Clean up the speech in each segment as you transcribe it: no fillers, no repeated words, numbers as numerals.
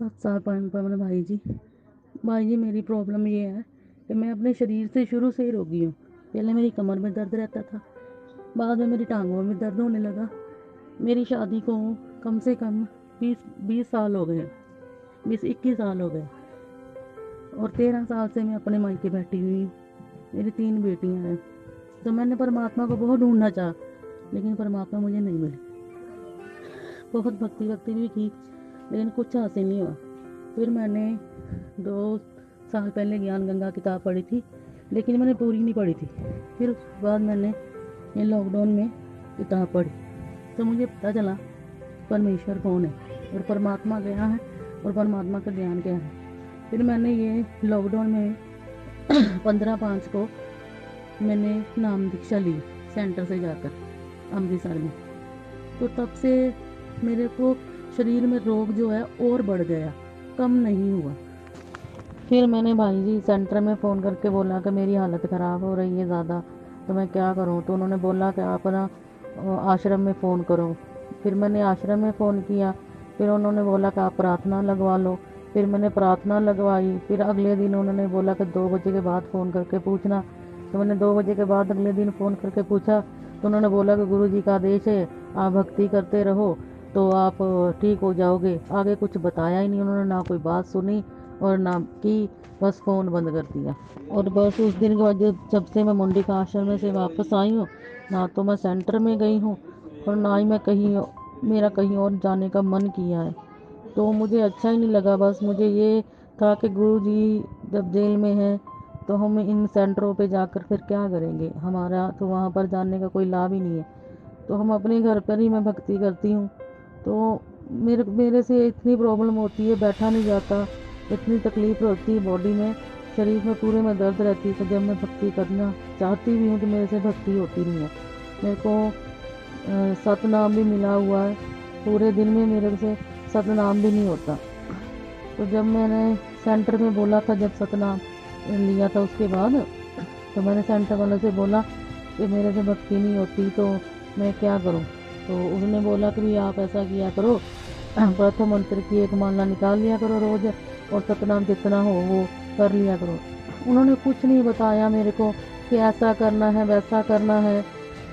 7 साल पर भाई जी मेरी प्रॉब्लम ये है कि मैं अपने शरीर से शुरू से ही रोगी हूँ। पहले मेरी कमर में दर्द रहता था, बाद में मेरी टांगों में दर्द होने लगा। मेरी शादी को कम से कम 20 साल हो गए, 20-21 साल हो गए, और 13 साल से मैं अपने मायके बैठी हुई हूँ। मेरी 3 बेटियाँ हैं। तो मैंने परमात्मा को बहुत ढूंढना चाहा, लेकिन परमात्मा मुझे नहीं मिले। बहुत भक्ति भी की, लेकिन कुछ हासिल नहीं हुआ। फिर मैंने 2 साल पहले ज्ञान गंगा किताब पढ़ी थी, लेकिन मैंने पूरी नहीं पढ़ी थी। फिर उसके बाद मैंने ये लॉकडाउन में किताब पढ़ी, तो मुझे पता चला परमेश्वर कौन है और परमात्मा क्या है और परमात्मा का ज्ञान क्या है। फिर मैंने ये लॉकडाउन में 15/5 को मैंने नाम दीक्षा ली सेंटर से जाकर अमृतसर में। तो तब से मेरे को शरीर में रोग जो है और बढ़ गया, कम नहीं हुआ। फिर मैंने भाई जी सेंटर में फ़ोन करके बोला कि मेरी हालत ख़राब हो रही है ज़्यादा, तो मैं क्या करूं। तो उन्होंने बोला कि आप ना आश्रम में फ़ोन करो। फिर मैंने आश्रम में फ़ोन किया। फिर उन्होंने बोला कि आप प्रार्थना लगवा लो। फिर मैंने प्रार्थना लगवाई। फिर अगले दिन उन्होंने बोला कि 2 बजे के बाद फ़ोन करके पूछना। तो मैंने 2 बजे के बाद अगले दिन फ़ोन करके पूछा, तो उन्होंने बोला कि गुरु जी का आदेश है, आप भक्ति करते रहो तो आप ठीक हो जाओगे। आगे कुछ बताया ही नहीं उन्होंने, ना कोई बात सुनी और ना की, बस फ़ोन बंद कर दिया। और बस उस दिन के बाद जब से मैं मुंडी का आश्रम में से वापस आई हूँ, ना तो मैं सेंटर में गई हूँ और ना ही मैं मेरा कहीं और जाने का मन किया है। तो मुझे अच्छा ही नहीं लगा। बस मुझे ये था कि गुरु जी जब जेल में हैं तो हम इन सेंटरों पे जाकर फिर क्या करेंगे, हमारा तो वहाँ पर जाने का कोई लाभ ही नहीं है। तो हम अपने घर पर ही मैं भक्ति करती हूँ। तो मेरे मेरे से इतनी प्रॉब्लम होती है, बैठा नहीं जाता, इतनी तकलीफ़ होती है बॉडी में, शरीर में पूरे में दर्द रहती है। तो जब मैं भक्ति करना चाहती भी हूँ तो मेरे से भक्ति होती नहीं है। मेरे को सतनाम भी मिला हुआ है, पूरे दिन में मेरे से सतनाम भी नहीं होता। तो जब मैंने सेंटर में बोला था, जब सतनाम लिया था उसके बाद, तो मैंने सेंटर वाले से बोला कि मेरे से भक्ति नहीं होती तो मैं क्या करूं। तो उसने बोला कि भी आप ऐसा किया करो, प्रथम मंत्र की एक माला निकाल लिया करो रोज, और सतनाम जितना हो वो कर लिया करो। उन्होंने कुछ नहीं बताया मेरे को कि ऐसा करना है वैसा करना है।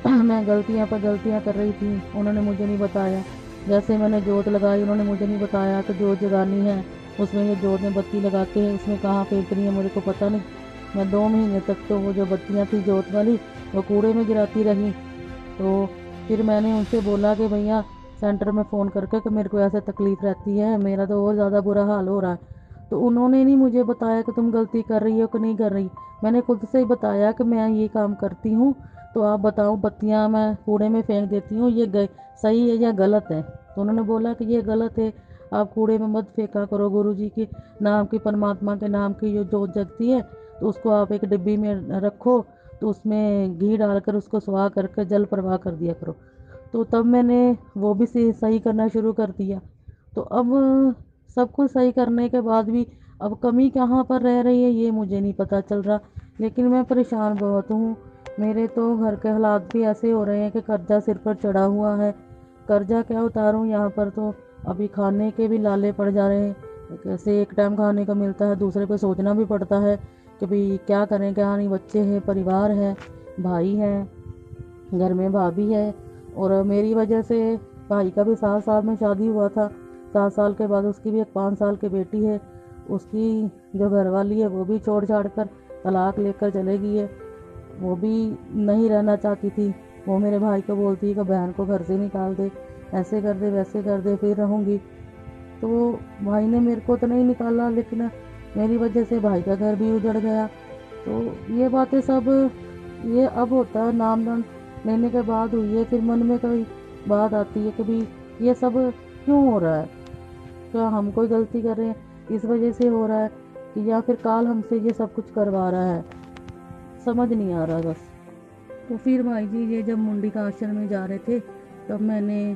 मैं गलतियां पर गलतियां कर रही थी, उन्होंने मुझे नहीं बताया। जैसे मैंने जोत लगाई, उन्होंने मुझे नहीं बताया कि जोत जगानी है, उसमें ये जोत में बत्ती लगाते हैं, उसमें कहाँ फेंकनी है मुझे को पता नहीं। मैं 2 महीने तक तो वो जो बत्तियाँ थी जोत वाली वो कूड़े में गिराती रही। तो फिर मैंने उनसे बोला कि भैया सेंटर में फ़ोन करके कि मेरे को ऐसे तकलीफ़ रहती है, मेरा तो और ज़्यादा बुरा हाल हो रहा है। तो उन्होंने नहीं मुझे बताया कि तुम गलती कर रही हो कि नहीं कर रही। मैंने खुद से ही बताया कि मैं ये काम करती हूँ, तो आप बताओ बत्तियाँ मैं कूड़े में फेंक देती हूँ, ये सही है या गलत है। तो उन्होंने बोला कि ये गलत है, आप कूड़े में मत फेंका करो, गुरु जी के नाम की, परमात्मा के नाम की जो जोत जगती है तो उसको आप एक डिब्बी में रखो, तो उसमें घी डालकर उसको सुहा करके जल प्रवाह कर दिया करो। तो तब मैंने वो भी सही करना शुरू कर दिया। तो अब सब कुछ सही करने के बाद भी अब कमी कहाँ पर रह रही है ये मुझे नहीं पता चल रहा, लेकिन मैं परेशान बहुत हूँ। मेरे तो घर के हालात भी ऐसे हो रहे हैं कि कर्जा सिर पर चढ़ा हुआ है। कर्जा क्या उतारूँ, यहाँ पर तो अभी खाने के भी लाले पड़ जा रहे हैं। कैसे एक टाइम खाने का मिलता है, दूसरे पे सोचना भी पड़ता है कि भाई क्या करें क्या नहीं। बच्चे हैं, परिवार है, भाई हैं, घर में भाभी है, और मेरी वजह से भाई का भी 7 साल में शादी हुआ था। 7 साल के बाद उसकी भी एक 5 साल की बेटी है। उसकी जो घरवाली है वो भी छोड़ छाड़ कर तलाक लेकर चले गई है। वो भी नहीं रहना चाहती थी। वो मेरे भाई को बोलती है कि बहन को घर से निकाल दे, ऐसे कर दे वैसे कर दे, फिर रहूँगी। तो भाई ने मेरे को तो नहीं निकाला, लेकिन मेरी वजह से भाई का घर भी उजड़ गया। तो ये बातें सब, ये अब होता है नामदान लेने के बाद हुई है। फिर मन में कभी बात आती है कि भाई ये सब क्यों हो रहा है, क्या हम कोई गलती कर रहे हैं इस वजह से हो रहा है, कि या फिर काल हमसे ये सब कुछ करवा रहा है, समझ नहीं आ रहा बस। तो फिर भाई जी ये जब मुंडी का आश्रम में जा रहे थे, तब मैंने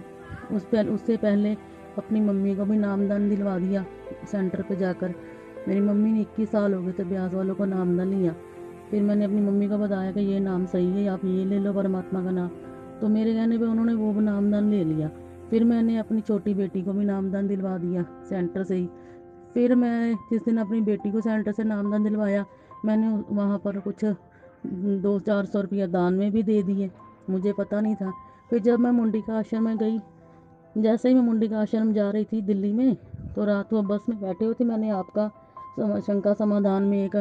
उससे पहले अपनी मम्मी को भी नामदान दिलवा दिया सेंटर पे जाकर। मेरी मम्मी ने 21 साल हो गए थे ब्यास वालों को नामदान लिया। फिर मैंने अपनी मम्मी को बताया कि ये नाम सही है, आप ये ले लो परमात्मा का नाम। तो मेरे कहने पे उन्होंने वो नामदान ले लिया। फिर मैंने अपनी छोटी बेटी को भी नामदान दिलवा दिया सेंटर से ही, फिर मैं जिस दिन अपनी बेटी को सेंटर से नामदान दिलवाया, मैंने वहाँ पर कुछ 200-400 रुपया दान में भी दे दिए, मुझे पता नहीं था। फिर जब मैं मुंडी का आश्रम में गई, जैसे ही मैं मुंडी का आश्रम जा रही थी दिल्ली में, तो रात को बस में बैठे हुए थे, मैंने आपका शंका समाधान में एक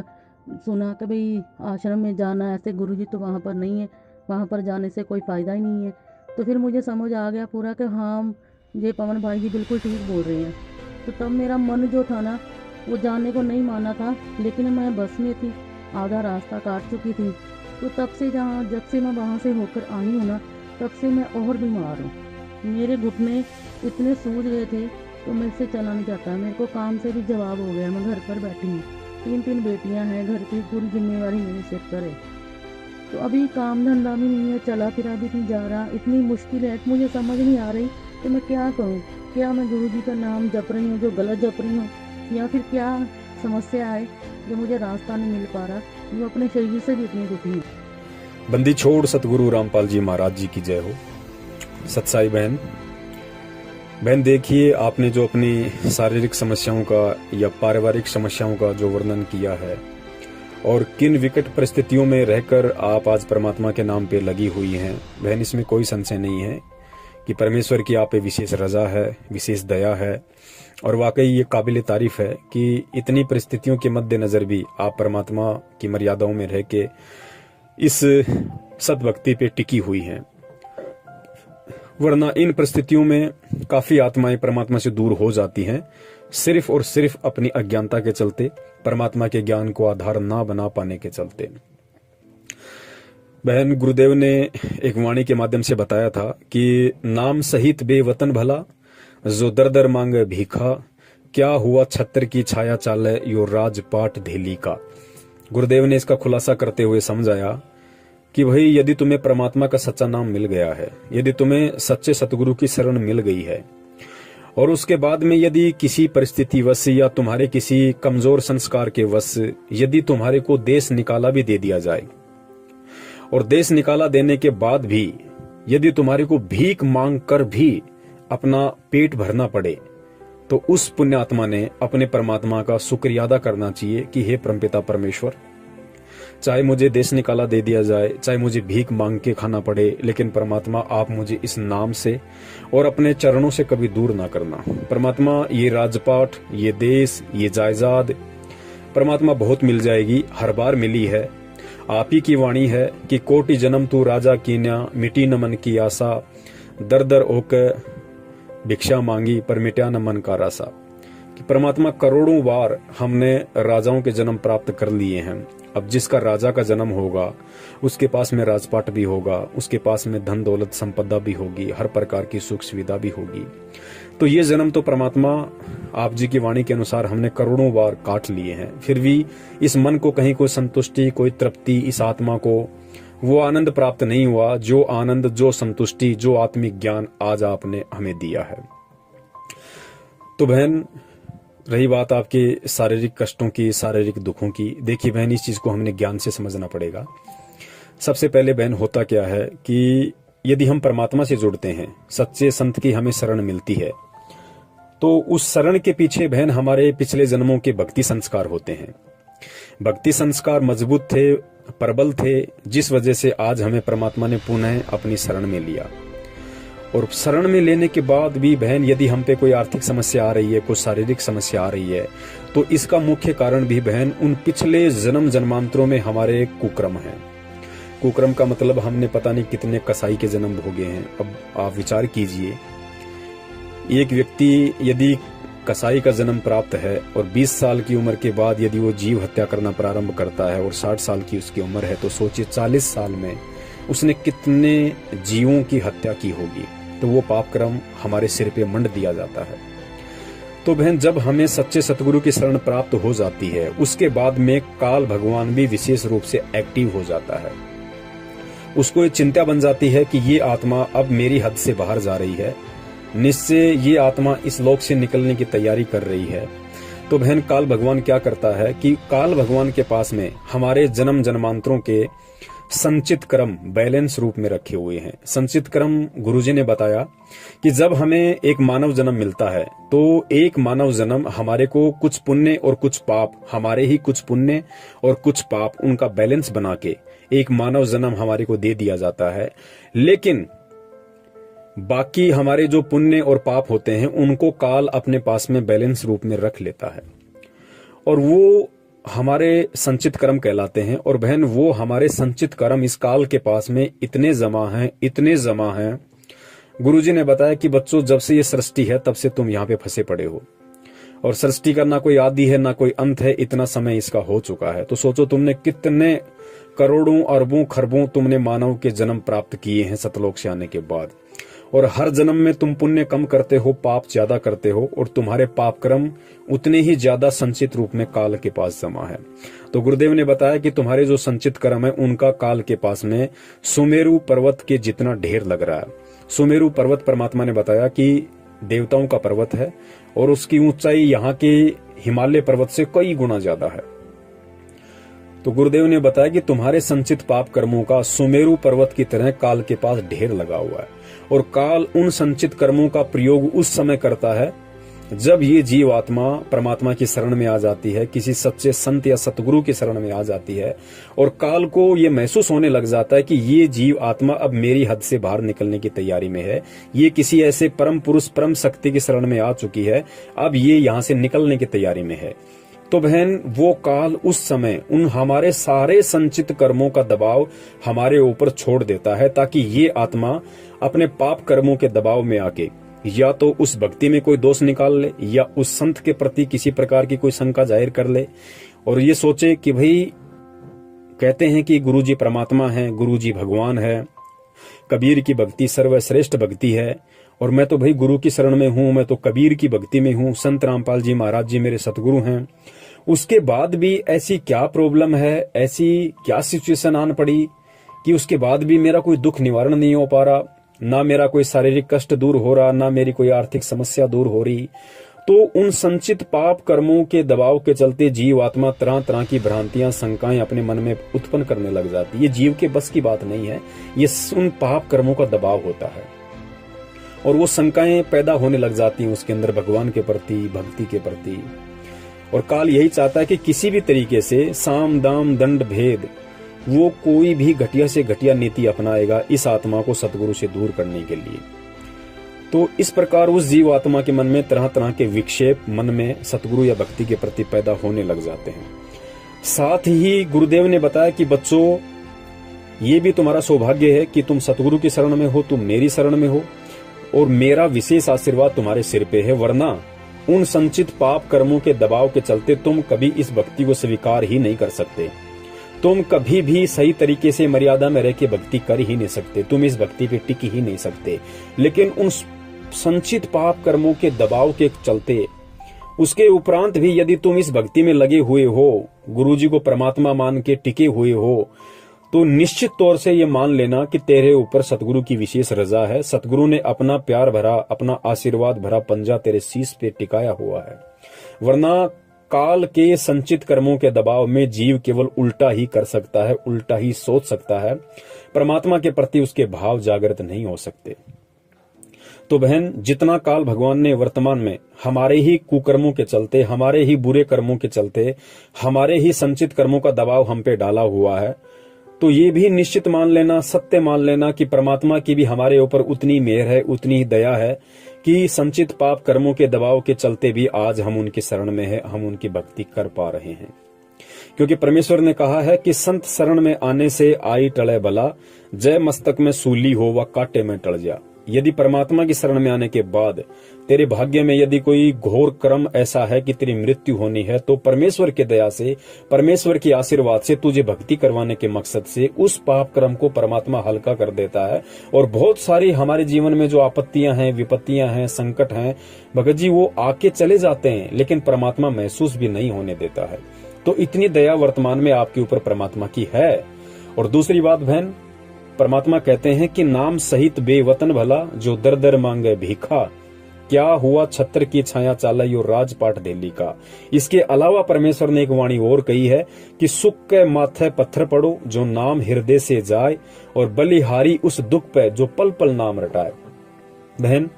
सुना कि भाई आश्रम में जाना ऐसे गुरुजी तो वहाँ पर नहीं है, वहाँ पर जाने से कोई फ़ायदा ही नहीं है। तो फिर मुझे समझ आ गया पूरा कि हाँ, ये पवन भाई जी बिल्कुल ठीक बोल रहे हैं। तो तब मेरा मन जो था ना, वो जाने को नहीं माना था, लेकिन मैं बस में थी, आधा रास्ता काट चुकी थी। तो तब से जब से मैं वहाँ से होकर आई हूँ ना, तब से मैं और बीमार हूँ। मेरे घुटने इतने सूज गए थे तो मेरे से चला नहीं जाता। मेरे को काम से भी जवाब हो गया, मैं घर पर बैठी हूँ, 3 बेटियाँ हैं, घर की पूरी जिम्मेवारी मेरे सिर पर है। तो अभी काम धंधा भी नहीं है, चला फिरा भी नहीं जा रहा, इतनी मुश्किल है, मुझे समझ नहीं आ रही कि मैं क्या करूँ। क्या मैं गुरुजी का नाम जप रही हूँ जो गलत जप रही हूँ, या फिर क्या समस्या है जो मुझे रास्ता नहीं मिल पा रहा। जो अपने शरीर से भी इतनी दुखी हूँ। बंदी छोड़ सतगुरु रामपाल जी महाराज जी की जय हो। सत्साई बहन, देखिए, आपने जो अपनी शारीरिक समस्याओं का या पारिवारिक समस्याओं का जो वर्णन किया है और किन विकट परिस्थितियों में रहकर आप आज परमात्मा के नाम पे लगी हुई हैं, बहन, इसमें कोई संशय नहीं है कि परमेश्वर की आप पे विशेष रजा है, विशेष दया है। और वाकई ये काबिल तारीफ है कि इतनी परिस्थितियों के मद्देनजर भी आप परमात्मा की मर्यादाओं में रह के इस सद्भक्ति पे टिकी हुई हैं। वरना इन परिस्थितियों में काफी आत्माएं परमात्मा से दूर हो जाती हैं, सिर्फ और सिर्फ अपनी अज्ञानता के चलते, परमात्मा के ज्ञान को आधार ना बना पाने के चलते। बहन, गुरुदेव ने एक वाणी के माध्यम से बताया था कि नाम सहित बेवतन भला, जो दर दर मांगे भीखा, क्या हुआ छत्र की छाया चाले यो राजपाट धेली का। गुरुदेव ने इसका खुलासा करते हुए समझाया कि भाई, यदि तुम्हें परमात्मा का सच्चा नाम मिल गया है, यदि तुम्हें सच्चे सतगुरु की शरण मिल गई है, और उसके बाद में यदि किसी परिस्थिति वश या तुम्हारे किसी कमजोर संस्कार के वश यदि तुम्हारे को देश निकाला भी दे दिया जाए, और देश निकाला देने के बाद भी यदि तुम्हारे को भीख मांग कर भी अपना पेट भरना पड़े, तो उस पुण्यात्मा ने अपने परमात्मा का शुक्रिया अदा करना चाहिए कि हे परमपिता परमेश्वर, चाहे मुझे देश निकाला दे दिया जाए, चाहे मुझे भीख मांग के खाना पड़े, लेकिन परमात्मा आप मुझे इस नाम से और अपने चरणों से कभी दूर ना करना। परमात्मा, ये राजपाट, ये देश, ये जायदाद परमात्मा बहुत मिल जाएगी, हर बार मिली है। आप ही की वाणी है कि कोटि जन्म तू राजा कीन्या, मिटी न मन की आशा, दर दर होकर भिक्षा मांगी पर मिट्या न मन का रासा। कि परमात्मा, करोड़ों बार हमने राजाओं के जन्म प्राप्त कर लिए हैं, अब जिसका राजा का जन्म होगा उसके पास में राजपाट भी होगा, उसके पास में धन दौलत संपदा भी होगी, हर प्रकार की सुख सुविधा भी होगी। तो ये जन्म तो परमात्मा आप जी की वाणी के अनुसार हमने करोड़ों बार काट लिए हैं, फिर भी इस मन को कहीं कोई संतुष्टि, कोई तृप्ति, इस आत्मा को वो आनंद प्राप्त नहीं हुआ, जो आनंद, जो संतुष्टि, जो आत्मिक ज्ञान आज आपने हमें दिया है। तो बहन, रही बात आपके शारीरिक कष्टों की, शारीरिक दुखों की, देखिए बहन, इस चीज को हमने ज्ञान से समझना पड़ेगा। सबसे पहले बहन, होता क्या है कि यदि हम परमात्मा से जुड़ते हैं, सच्चे संत की हमें शरण मिलती है, तो उस शरण के पीछे बहन हमारे पिछले जन्मों के भक्ति संस्कार होते हैं। भक्ति संस्कार मजबूत थे, प्रबल थे, जिस वजह से आज हमें परमात्मा ने पुनः अपनी शरण में लिया। और शरण में लेने के बाद भी बहन, यदि हम पे कोई आर्थिक समस्या आ रही है, कोई शारीरिक समस्या आ रही है, तो इसका मुख्य कारण भी बहन उन पिछले जन्म जन्मांतरों में हमारे कुक्रम है। कुक्रम का मतलब हमने पता नहीं कितने कसाई के जन्म भोगे हैं। अब आप विचार कीजिए, एक व्यक्ति यदि कसाई का जन्म प्राप्त है और 20 साल की उम्र के बाद यदि वो जीव हत्या करना प्रारंभ करता है और 60 साल की उसकी उम्र है, तो सोचिए 40 साल में उसने कितने जीवों की हत्या की होगी। तो वो पाप कर्म हमारे सिर पे मंड दिया जाता है। तो बहन, जब हमें सच्चे सतगुरु की शरण प्राप्त हो जाती है, उसके बाद में काल भगवान भी विशेष रूप से एक्टिव हो जाता है। उसको ये चिंता बन जाती है कि ये आत्मा अब मेरी हद से बाहर जा रही है, निश्चय ये आत्मा इस लोक से निकलने की तैयारी कर रही है। तो बहन, काल भगवान क्या करता है कि काल भगवान के पास में हमारे जन्म जन्मांतरों के संचित कर्म बैलेंस रूप में रखे हुए हैं। संचित कर्म गुरुजी ने बताया कि जब हमें एक मानव जन्म मिलता है तो एक मानव जन्म हमारे को कुछ पुण्य और कुछ पाप, हमारे ही कुछ पुण्य और कुछ पाप, उनका बैलेंस बना के एक मानव जन्म हमारे को दे दिया जाता है। लेकिन बाकी हमारे जो पुण्य और पाप होते हैं उनको काल अपने पास में बैलेंस रूप में रख लेता है और वो हमारे संचित कर्म कहलाते हैं। और बहन, वो हमारे संचित कर्म इस काल के पास में इतने जमा हैं। गुरुजी ने बताया कि बच्चों, जब से ये सृष्टि है तब से तुम यहाँ पे फंसे पड़े हो और सृष्टि का ना कोई आदि है ना कोई अंत है, इतना समय इसका हो चुका है। तो सोचो तुमने कितने करोड़ों अरबों खरबों तुमने मानव के जन्म प्राप्त किए हैं सतलोक से आने के बाद, और हर जन्म में तुम पुण्य कम करते हो, पाप ज्यादा करते हो, और तुम्हारे पाप कर्म उतने ही ज्यादा संचित रूप में काल के पास जमा है। तो गुरुदेव ने बताया कि तुम्हारे जो संचित कर्म है उनका काल के पास में सुमेरु पर्वत के जितना ढेर लग रहा है। सुमेरु पर्वत परमात्मा ने बताया कि देवताओं का पर्वत है और उसकी ऊंचाई यहाँ के हिमालय पर्वत से कई गुना ज्यादा है। तो गुरुदेव ने बताया कि तुम्हारे संचित पाप कर्मों का सुमेरु पर्वत की तरह काल के पास ढेर लगा हुआ है, और काल उन संचित कर्मों का प्रयोग उस समय करता है जब ये जीव आत्मा परमात्मा की शरण में आ जाती है, किसी सच्चे संत या सतगुरु की शरण में आ जाती है, और काल को ये महसूस होने लग जाता है कि ये जीव आत्मा अब मेरी हद से बाहर निकलने की तैयारी में है, ये किसी ऐसे परम पुरुष परम शक्ति की शरण में आ चुकी है, अब ये यहाँ से निकलने की तैयारी में है। तो बहन, वो काल उस समय उन हमारे सारे संचित कर्मों का दबाव हमारे ऊपर छोड़ देता है, ताकि ये आत्मा अपने पाप कर्मों के दबाव में आके या तो उस भक्ति में कोई दोष निकाल ले या उस संत के प्रति किसी प्रकार की कोई शंका जाहिर कर ले और ये सोचे कि भाई, कहते हैं कि गुरुजी परमात्मा है, गुरुजी भगवान है, कबीर की भक्ति सर्वश्रेष्ठ भक्ति है, और मैं तो भाई गुरु की शरण में हूं, मैं तो कबीर की भक्ति में हूं, संत रामपाल जी महाराज जी मेरे सतगुरु हैं। उसके बाद भी ऐसी क्या प्रॉब्लम है, ऐसी क्या सिचुएशन आन पड़ी कि उसके बाद भी मेरा कोई दुख निवारण नहीं हो पा रहा, ना मेरा कोई शारीरिक कष्ट दूर हो रहा, ना मेरी कोई आर्थिक समस्या दूर हो रही। तो उन संचित पाप कर्मों के दबाव के चलते जीव आत्मा तरह तरह की भ्रांतियां, शंकाएं अपने मन में उत्पन्न करने लग जाती। ये जीव के बस की बात नहीं है, ये उन पाप कर्मों का दबाव होता है और वो शंकाएं पैदा होने लग जाती हैं उसके अंदर भगवान के प्रति, भक्ति के प्रति। और काल यही चाहता है कि किसी भी तरीके से साम दाम दंड भेद वो कोई भी घटिया से घटिया नीति अपनाएगा इस आत्मा को सतगुरु से दूर करने के लिए। तो इस प्रकार उस जीव आत्मा के मन में तरह तरह के विक्षेप मन में सतगुरु या भक्ति के प्रति पैदा होने लग जाते हैं। साथ ही गुरुदेव ने बताया कि बच्चों, ये भी तुम्हारा सौभाग्य है कि तुम सतगुरु की शरण में हो, तुम मेरी शरण में हो, और मेरा विशेष आशीर्वाद तुम्हारे सिर पे है, वरना उन संचित पाप कर्मों के दबाव के चलते तुम कभी इस भक्ति को स्वीकार ही नहीं कर सकते, तुम कभी भी सही तरीके से मर्यादा में रह के भक्ति कर ही नहीं सकते, तुम इस भक्ति पे टिक ही नहीं सकते। लेकिन उन संचित पाप कर्मों के दबाव के चलते उसके उपरांत भी यदि तुम इस भक्ति में लगे हुए हो, गुरुजी को परमात्मा मान के टिके हुए हो, तो निश्चित तौर से ये मान लेना कि तेरे ऊपर सतगुरु की विशेष रजा है। सतगुरु ने अपना प्यार भरा, अपना आशीर्वाद भरा पंजा तेरे शीश पे टिकाया हुआ है, वरना काल के संचित कर्मों के दबाव में जीव केवल उल्टा ही कर सकता है, उल्टा ही सोच सकता है, परमात्मा के प्रति उसके भाव जागृत नहीं हो सकते। तो बहन, जितना काल भगवान ने वर्तमान में हमारे ही कुकर्मों के चलते, हमारे ही बुरे कर्मों के चलते, हमारे ही संचित कर्मों का दबाव हम पे डाला हुआ है, तो ये भी निश्चित मान लेना, सत्य मान लेना कि परमात्मा की भी हमारे ऊपर उतनी मेहर है, उतनी ही दया है कि संचित पाप कर्मों के दबाव के चलते भी आज हम उनकी शरण में है, हम उनकी भक्ति कर पा रहे हैं। क्योंकि परमेश्वर ने कहा है कि संत शरण में आने से आई टले भला, जय मस्तक में सूली हो व कांटे में टल जा। यदि परमात्मा की शरण में आने के बाद तेरे भाग्य में यदि कोई घोर कर्म ऐसा है कि तेरी मृत्यु होनी है, तो परमेश्वर के दया से, परमेश्वर के आशीर्वाद से, तुझे भक्ति करवाने के मकसद से उस पाप कर्म को परमात्मा हल्का कर देता है। और बहुत सारी हमारे जीवन में जो आपत्तियां हैं, विपत्तियां हैं, संकट हैं, भगत जी वो आके चले जाते हैं, लेकिन परमात्मा महसूस भी नहीं होने देता है। तो इतनी दया वर्तमान में आपके ऊपर परमात्मा की है। और दूसरी बात बहन, परमात्मा कहते हैं कि नाम सहित बेवतन भला, जो दर दर मांगे भीखा, क्या हुआ छत्र की छाया चाला यो राजपाट दिल्ली का। इसके अलावा परमेश्वर ने एक वाणी और कही है कि सुख के माथे पत्थर पड़ो जो नाम हृदय से जाए, और बलिहारी उस दुख पे जो पल पल नाम रटाए। बहन,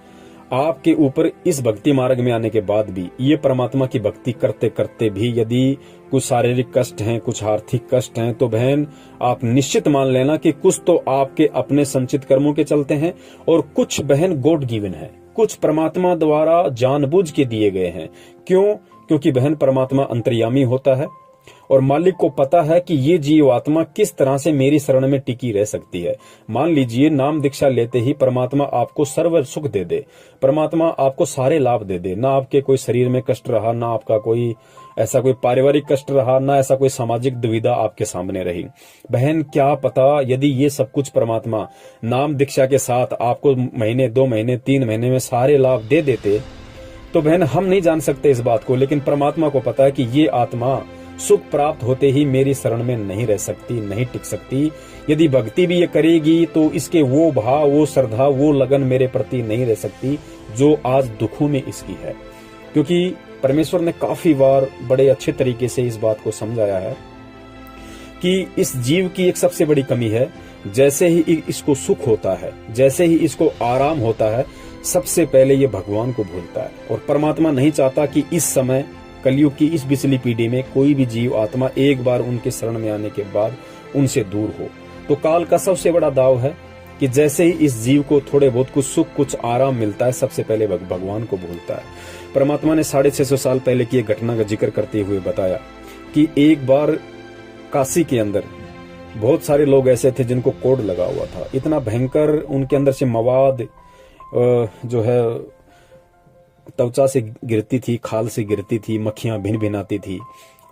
आपके ऊपर इस भक्ति मार्ग में आने के बाद भी, ये परमात्मा की भक्ति करते करते भी यदि कुछ शारीरिक कष्ट हैं, कुछ आर्थिक कष्ट हैं, तो बहन आप निश्चित मान लेना कि कुछ तो आपके अपने संचित कर्मों के चलते हैं, और कुछ बहन गॉड गिवन है, कुछ परमात्मा द्वारा जानबूझ के दिए गए हैं। क्यों? क्योंकि बहन परमात्मा अंतर्यामी होता है और मालिक को पता है कि ये जीव आत्मा किस तरह से मेरी शरण में टिकी रह सकती है। मान लीजिए नाम दीक्षा लेते ही परमात्मा आपको सर्व सुख दे दे, परमात्मा आपको सारे लाभ दे दे, ना आपके कोई शरीर में कष्ट रहा, ना आपका कोई ऐसा कोई पारिवारिक कष्ट रहा, ना ऐसा कोई सामाजिक दुविधा आपके सामने रही। बहन क्या पता यदि ये सब कुछ परमात्मा नाम दीक्षा के साथ आपको महीने, 2 महीने, 3 महीने में सारे लाभ दे देते, तो बहन हम नहीं जान सकते इस बात को, लेकिन परमात्मा को पता है कि ये आत्मा सुख प्राप्त होते ही मेरी शरण में नहीं रह सकती, नहीं टिक सकती। यदि भक्ति भी ये करेगी तो इसके वो भाव, वो श्रद्धा, वो लगन मेरे प्रति नहीं रह सकती जो आज दुखों में इसकी है। क्योंकि परमेश्वर ने काफी बार बड़े अच्छे तरीके से इस बात को समझाया है कि इस जीव की एक सबसे बड़ी कमी है, जैसे ही इसको सुख होता है, जैसे ही इसको आराम होता है, सबसे पहले ये भगवान को भूलता है। और परमात्मा नहीं चाहता कि इस समय कलयुग की इस पिछली पीढ़ी में कोई भी जीव आत्मा एक बार उनके शरण में आने के बाद उनसे दूर हो। तो काल का सबसे बड़ा दाव है कि जैसे ही इस जीव को थोड़े बहुत कुछ सुख, कुछ आराम मिलता है, सबसे पहले भगवान को भूलता है। परमात्मा ने 650 साल पहले की एक घटना का जिक्र करते हुए बताया कि एक बार काशी के अंदर बहुत सारे लोग ऐसे थे जिनको कोढ़ लगा हुआ था। इतना भयंकर उनके अंदर से मवाद जो है त्वचा से गिरती थी, खाल से गिरती थी, मक्खियां भिन भिन आती थी।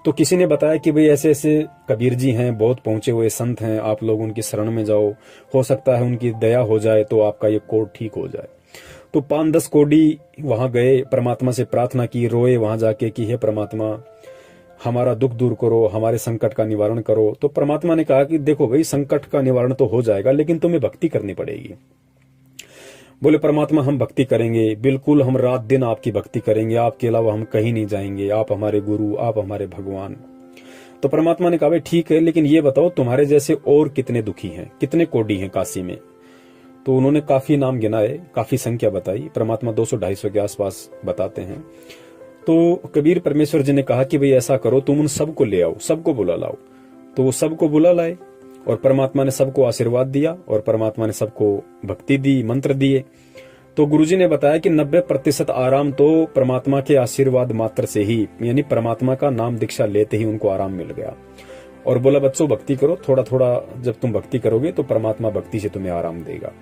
तो किसी ने बताया कि भाई ऐसे ऐसे कबीर जी हैं, बहुत पहुंचे हुए संत हैं, आप लोग उनकी शरण में जाओ, हो सकता है उनकी दया हो जाए तो आपका ये कोढ़ ठीक हो जाए। तो 5-10 कोढ़ी वहां गए, परमात्मा से प्रार्थना की, रोए वहां जाके कि हे परमात्मा हमारा दुख दूर करो, हमारे संकट का निवारण करो। तो परमात्मा ने कहा कि देखो भाई संकट का निवारण तो हो जाएगा, लेकिन तुम्हें भक्ति करनी पड़ेगी। बोले परमात्मा हम भक्ति करेंगे, बिल्कुल हम रात दिन आपकी भक्ति करेंगे, आपके अलावा हम कहीं नहीं जाएंगे, आप हमारे गुरु, आप हमारे भगवान। तो परमात्मा ने कहा भाई ठीक है, लेकिन ये बताओ तुम्हारे जैसे और कितने दुखी हैं, कितने कोढ़ी हैं काशी में। तो उन्होंने काफी नाम गिनाए, काफी संख्या बताई। परमात्मा 200-250 के आसपास बताते हैं। तो कबीर परमेश्वर जी ने कहा कि भाई ऐसा करो, तुम उन सबको ले आओ, सबको बुला लाओ। तो वो सबको बुला लाए और परमात्मा ने सबको आशीर्वाद दिया और परमात्मा ने सबको भक्ति दी, मंत्र दिए। तो गुरुजी ने बताया कि 90% आराम तो परमात्मा के आशीर्वाद मात्र से ही, यानी परमात्मा का नाम दीक्षा लेते ही उनको आराम मिल गया। और बोला बच्चों भक्ति करो, थोड़ा थोड़ा जब तुम भक्ति करोगे तो परमात्मा भक्ति से तुम्हें आराम देगा।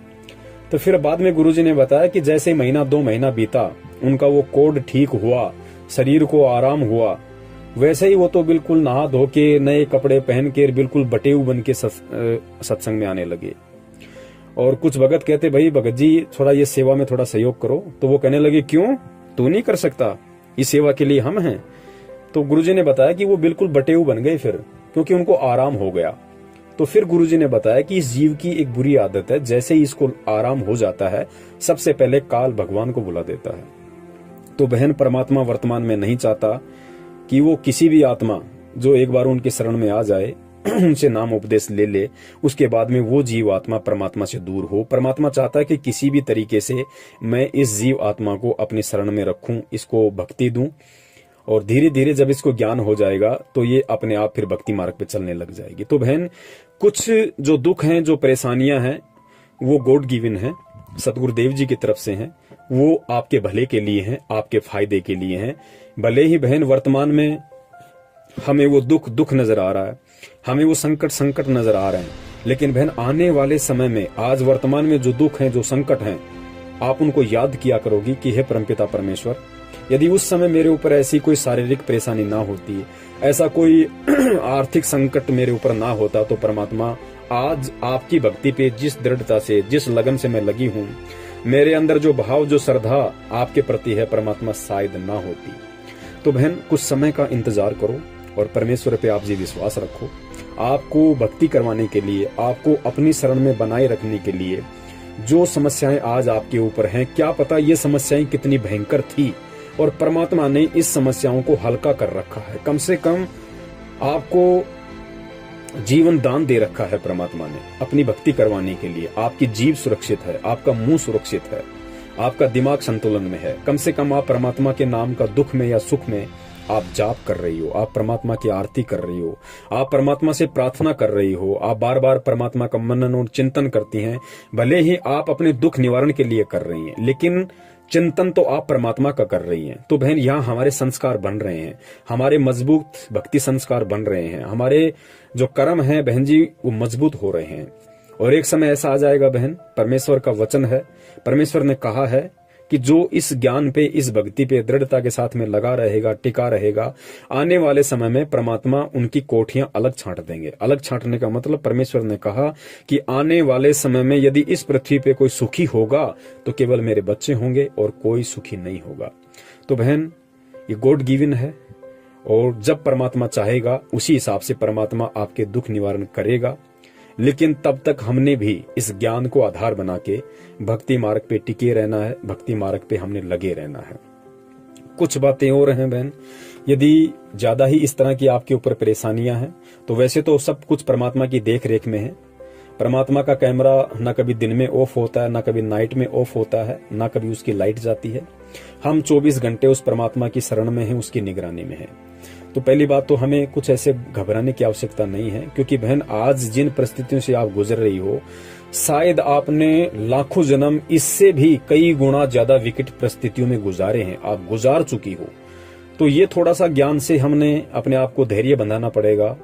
तो फिर बाद में गुरुजी ने बताया कि जैसे महीना 2 महीना बीता, उनका वो कोढ़ ठीक हुआ, शरीर को आराम हुआ, वैसे ही वो तो बिल्कुल नहा धो के, नए कपड़े पहन के, बिल्कुल बटेऊ बन के सत्संग में आने लगे। और कुछ भगत कहते भाई भगत जी थोड़ा ये सेवा में थोड़ा सहयोग करो। तो वो कहने लगे क्यों, तू नहीं कर सकता, इस सेवा के लिए हम हैं। तो गुरुजी ने बताया कि वो बिल्कुल बटेऊ बन गए फिर, क्योंकि उनको आराम हो गया। तो फिर गुरुजी ने बताया कि इस जीव की एक बुरी आदत है, जैसे ही इसको आराम हो जाता है सबसे पहले काल भगवान को बुला देता है। तो बहन परमात्मा वर्तमान में नहीं चाहता कि वो किसी भी आत्मा जो एक बार उनके शरण में आ जाए, उनसे नाम उपदेश ले ले, उसके बाद में वो जीव आत्मा परमात्मा से दूर हो। परमात्मा चाहता है कि किसी भी तरीके से मैं इस जीव आत्मा को अपनी शरण में रखूं, इसको भक्ति दूं, और धीरे धीरे जब इसको ज्ञान हो जाएगा तो ये अपने आप फिर भक्ति मार्ग पे चलने लग जाएगी। तो बहन कुछ जो दुख हैं, जो परेशानियां हैं, वो गॉड गिवन है, सतगुरुदेव जी की तरफ से हैं, वो आपके भले के लिए हैं, आपके फायदे के लिए हैं। भले ही बहन वर्तमान में हमें वो दुख नजर आ रहा है, हमें वो संकट नजर आ रहे हैं, लेकिन बहन आने वाले समय में, आज वर्तमान में जो दुख हैं, जो संकट हैं, आप उनको याद किया करोगी कि हे परमपिता परमेश्वर, यदि उस समय मेरे ऊपर ऐसी कोई शारीरिक परेशानी ना होती, ऐसा कोई आर्थिक संकट मेरे ऊपर ना होता, तो परमात्मा आज आपकी भक्ति पे जिस दृढ़ता से, जिस लगन से मैं लगी हूँ, मेरे अंदर जो भाव, जो श्रद्धा आपके प्रति है, परमात्मा शायद ना होती। तो बहन कुछ समय का इंतजार करो और परमेश्वर पे आप जी विश्वास रखो। आपको भक्ति करवाने के लिए, आपको अपनी शरण में बनाए रखने के लिए जो समस्याएं आज आपके ऊपर हैं, क्या पता ये समस्याएं कितनी भयंकर थी और परमात्मा ने इस समस्याओं को हल्का कर रखा है। कम से कम आपको जीवन दान दे रखा है परमात्मा ने अपनी भक्ति करवाने के लिए। आपकी जीभ सुरक्षित है, आपका मुंह सुरक्षित है, आपका दिमाग संतुलन में है। कम से कम आप परमात्मा के नाम का दुख में या सुख में आप जाप कर रही हो, आप परमात्मा की आरती कर रही हो, आप परमात्मा से प्रार्थना कर रही हो, आप बार बार परमात्मा का मनन और चिंतन करती हैं। भले ही आप अपने दुख निवारण के लिए कर रही हैं, लेकिन चिंतन तो आप परमात्मा का कर रही हैं। तो बहन, यहाँ हमारे संस्कार बन रहे हैं, हमारे मजबूत भक्ति संस्कार बन रहे हैं, हमारे जो कर्म हैं बहन जी वो मजबूत हो रहे हैं। और एक समय ऐसा आ जाएगा बहन, परमेश्वर का वचन है, परमेश्वर ने कहा है कि जो इस ज्ञान पे, इस भक्ति पे दृढ़ता के साथ में लगा रहेगा, टिका रहेगा, आने वाले समय में परमात्मा उनकी कोठियां अलग छांट देंगे। अलग छांटने का मतलब परमेश्वर ने कहा कि आने वाले समय में यदि इस पृथ्वी पे कोई सुखी होगा तो केवल मेरे बच्चे होंगे और कोई सुखी नहीं होगा। तो बहन, ये गॉड गिवन है और जब परमात्मा चाहेगा उसी हिसाब से परमात्मा आपके दुख निवारण करेगा। लेकिन तब तक हमने भी इस ज्ञान को आधार बना के भक्ति मार्ग पे टिके रहना है, भक्ति मार्ग पे हमने लगे रहना है। कुछ बातें और हैं बहन, यदि ज्यादा ही इस तरह की आपके ऊपर परेशानियां हैं तो वैसे तो सब कुछ परमात्मा की देख रेख में है। परमात्मा का कैमरा ना कभी दिन में ऑफ होता है, ना कभी नाइट में ऑफ होता है, ना कभी उसकी लाइट जाती है। हम 24 घंटे उस परमात्मा की शरण में हैं, उसकी निगरानी में हैं। तो पहली बात तो हमें कुछ ऐसे घबराने की आवश्यकता नहीं है, क्योंकि बहन आज जिन परिस्थितियों से आप गुजर रही हो, शायद आपने लाखों जन्म इससे भी कई गुना ज्यादा विकट परिस्थितियों में गुजारे हैं, आप गुजार चुकी हो। तो ये थोड़ा सा ज्ञान से हमने अपने आप को धैर्य बंधाना पड़ेगा,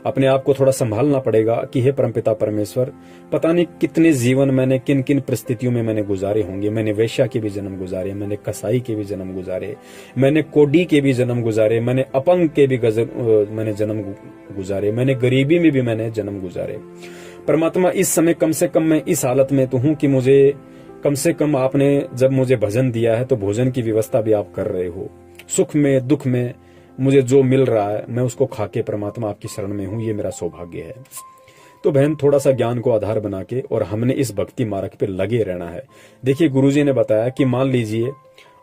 अपने आप को थोड़ा संभालना पड़ेगा कि हे परमपिता परमेश्वर, पता नहीं कितने जीवन मैंने किन किन परिस्थितियों में मैंने गुजारे होंगे। मैंने वेश्या के भी जन्म गुजारे, मैंने कसाई के भी जन्म गुजारे, मैंने कोडी के भी जन्म गुजारे, मैंने अपंग के भी मैंने जन्म गुजारे, मैंने गरीबी में भी मैंने जन्म गुजारे। परमात्मा, इस समय कम से कम मैं इस हालत में तो हूं कि मुझे कम से कम आपने जब मुझे भजन दिया है तो भोजन की व्यवस्था भी आप कर रहे हो। सुख में दुख में मुझे जो मिल रहा है मैं उसको खा के परमात्मा आपकी शरण में हूं, ये मेरा सौभाग्य है। तो बहन, थोड़ा सा ज्ञान को आधार बना के और हमने इस भक्ति मार्ग पे लगे रहना है। देखिए, गुरुजी ने बताया कि मान लीजिए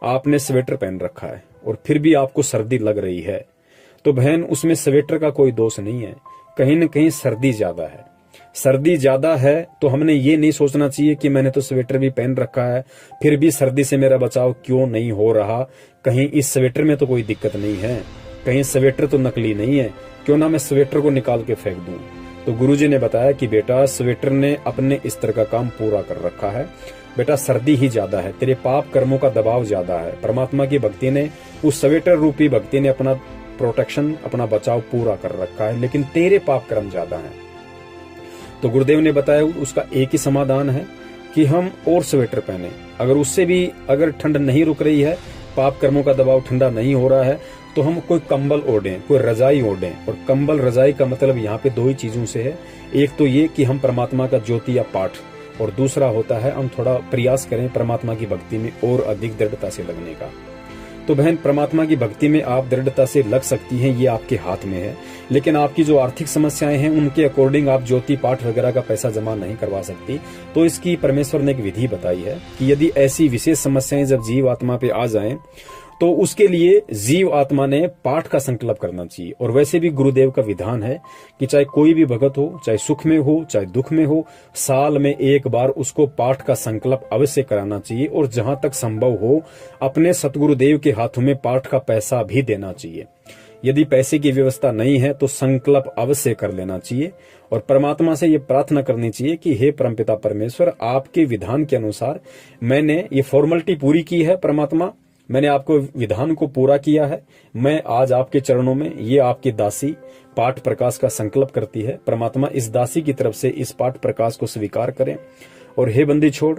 आपने स्वेटर पहन रखा है और फिर भी आपको सर्दी लग रही है, तो बहन उसमें स्वेटर का कोई दोष नहीं है, कहीं न कहीं सर्दी ज्यादा है। सर्दी ज्यादा है तो हमने ये नहीं सोचना चाहिए कि मैंने तो स्वेटर भी पहन रखा है फिर भी सर्दी से मेरा बचाव क्यों नहीं हो रहा, कहीं इस स्वेटर में तो कोई दिक्कत नहीं है, कहीं स्वेटर तो नकली नहीं है, क्यों ना मैं स्वेटर को निकाल के फेंक दूं। तो गुरुजी ने बताया कि बेटा, स्वेटर ने अपने स्तर का काम पूरा कर रखा है, बेटा सर्दी ही ज्यादा है, तेरे पाप कर्मों का दबाव ज्यादा है। परमात्मा की भक्ति ने, उस स्वेटर रूपी भक्ति ने अपना प्रोटेक्शन, अपना बचाव पूरा कर रखा है, लेकिन तेरे पाप कर्म ज्यादा है। तो गुरुदेव ने बताया उसका एक ही समाधान है कि हम और स्वेटर पहने। अगर उससे भी अगर ठंड नहीं रुक रही है, पाप कर्मों का दबाव ठंडा नहीं हो रहा है, तो हम कोई कंबल ओढ़ें, कोई रजाई ओढ़ें। और कंबल रजाई का मतलब यहाँ पे दो ही चीजों से है, एक तो ये कि हम परमात्मा का ज्योति या पाठ, और दूसरा होता है हम थोड़ा प्रयास करें परमात्मा की भक्ति में और अधिक दृढ़ता से लगने का। तो बहन, परमात्मा की भक्ति में आप दृढ़ता से लग सकती हैं, ये आपके हाथ में है। लेकिन आपकी जो आर्थिक समस्याएं हैं उनके अकॉर्डिंग आप ज्योति पाठ वगैरह का पैसा जमा नहीं करवा सकती। तो इसकी परमेश्वर ने एक विधि बताई है कि यदि ऐसी विशेष समस्याएं जब जीव आत्मा पे आ जाएं तो उसके लिए जीव आत्मा ने पाठ का संकल्प करना चाहिए। और वैसे भी गुरुदेव का विधान है कि चाहे कोई भी भगत हो, चाहे सुख में हो चाहे दुख में हो, साल में एक बार उसको पाठ का संकल्प अवश्य कराना चाहिए। और जहां तक संभव हो अपने सतगुरुदेव के हाथों में पाठ का पैसा भी देना चाहिए। यदि पैसे की व्यवस्था नहीं है तो संकल्प अवश्य कर लेना चाहिए और परमात्मा से ये प्रार्थना करनी चाहिए कि हे परमपिता परमेश्वर, आपके विधान के अनुसार मैंने ये फॉर्मेलिटी पूरी की है, परमात्मा मैंने आपको विधान को पूरा किया है, मैं आज आपके चरणों में ये आपकी दासी पाठ प्रकाश का संकल्प करती है। परमात्मा इस दासी की तरफ से इस पाठ प्रकाश को स्वीकार करें। और हे बंदी छोड़,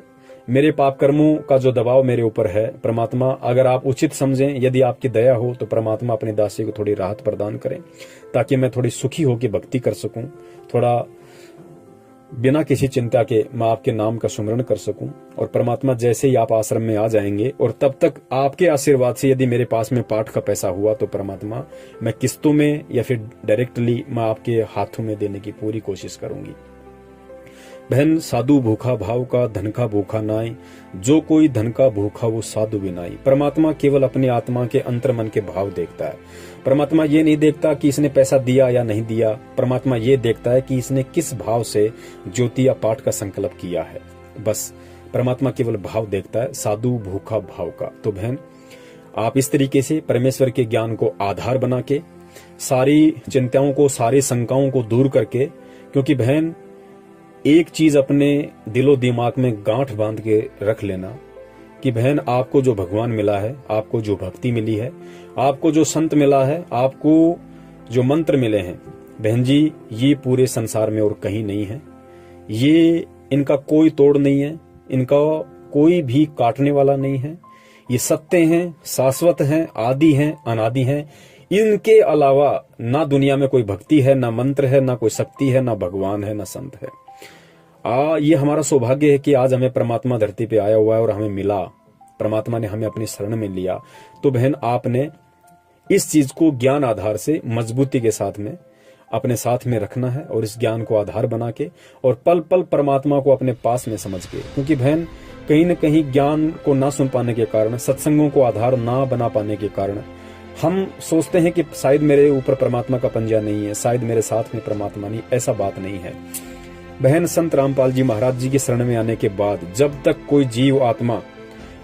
मेरे पाप कर्मों का जो दबाव मेरे ऊपर है, परमात्मा अगर आप उचित समझें, यदि आपकी दया हो तो परमात्मा अपनी दासी को थोड़ी राहत प्रदान करें ताकि मैं थोड़ी सुखी होकर भक्ति कर सकूं, थोड़ा बिना किसी चिंता के मैं आपके नाम का सुमरण कर सकूं। और परमात्मा जैसे ही आप आश्रम में आ जाएंगे और तब तक आपके आशीर्वाद से यदि मेरे पास में पाठ का पैसा हुआ तो परमात्मा मैं किस्तों में या फिर डायरेक्टली मैं आपके हाथों में देने की पूरी कोशिश करूंगी। बहन साधु भूखा भाव का, धन का भूखा नाई, जो कोई धन का भूखा वो साधु भी नाई। परमात्मा केवल अपनी आत्मा के अंतर्मन के भाव देखता है। परमात्मा ये नहीं देखता कि इसने पैसा दिया या नहीं दिया। परमात्मा ये देखता है कि इसने किस भाव से ज्योति या पाठ का संकल्प किया है। बस परमात्मा केवल भाव देखता है, साधु भूखा भाव का। तो बहन, आप इस तरीके से परमेश्वर के ज्ञान को आधार बना के सारी चिंताओं को, सारी शंकाओं को दूर करके, क्योंकि बहन एक चीज अपने दिलो दिमाग में गांठ बांध के रख लेना कि बहन आपको जो भगवान मिला है, आपको जो भक्ति मिली है, आपको जो संत मिला है, आपको जो मंत्र मिले हैं, बहन जी ये पूरे संसार में और कहीं नहीं है। ये इनका कोई तोड़ नहीं है, इनका कोई भी काटने वाला नहीं है। ये सत्य हैं, शाश्वत हैं, आदि हैं, अनादि हैं। इनके अलावा ना दुनिया में कोई भक्ति है, ना मंत्र है, ना कोई शक्ति है, ना भगवान है, ना संत है। ये हमारा सौभाग्य है कि आज हमें परमात्मा धरती पे आया हुआ है और हमें मिला, परमात्मा ने हमें अपनी शरण में लिया। तो बहन आपने इस चीज को ज्ञान आधार से मजबूती के साथ में अपने साथ में रखना है और इस ज्ञान को आधार बना के और पल पल परमात्मा को अपने पास में समझ के, क्योंकि बहन कहीं न कहीं ज्ञान को ना सुन पाने के कारण, सत्संगों को आधार ना बना पाने के कारण हम सोचते हैं कि शायद मेरे ऊपर परमात्मा का पंजा नहीं है, शायद मेरे साथ में परमात्मा नहीं। ऐसा बात नहीं है बहन। संत रामपाल जी महाराज जी की शरण में आने के बाद जब तक कोई जीव आत्मा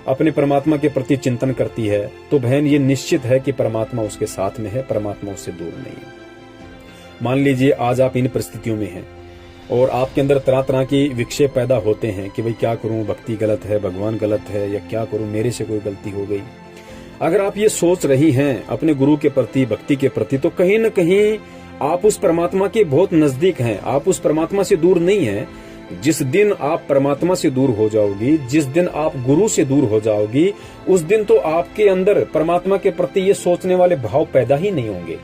अपने परमात्मा के प्रति चिंतन करती है तो बहन ये निश्चित है कि परमात्मा उसके साथ में है, परमात्मा उससे दूर नहीं है। मान लीजिए आज आप इन परिस्थितियों में हैं और आपके अंदर तरह तरह की विक्षेप पैदा होते हैं कि भाई क्या करूं, भक्ति गलत है, भगवान गलत है, या क्या करूं, मेरे से कोई गलती हो गई। अगर आप ये सोच रही हैं अपने गुरु के प्रति, भक्ति के प्रति, तो कहीं न कहीं आप उस परमात्मा के बहुत नजदीक हैं, आप उस परमात्मा से दूर नहीं हैं। जिस दिन आप परमात्मा से दूर हो जाओगी, जिस दिन आप गुरु से दूर हो जाओगी, उस दिन तो आपके अंदर परमात्मा के प्रति ये सोचने वाले भाव पैदा ही नहीं होंगे।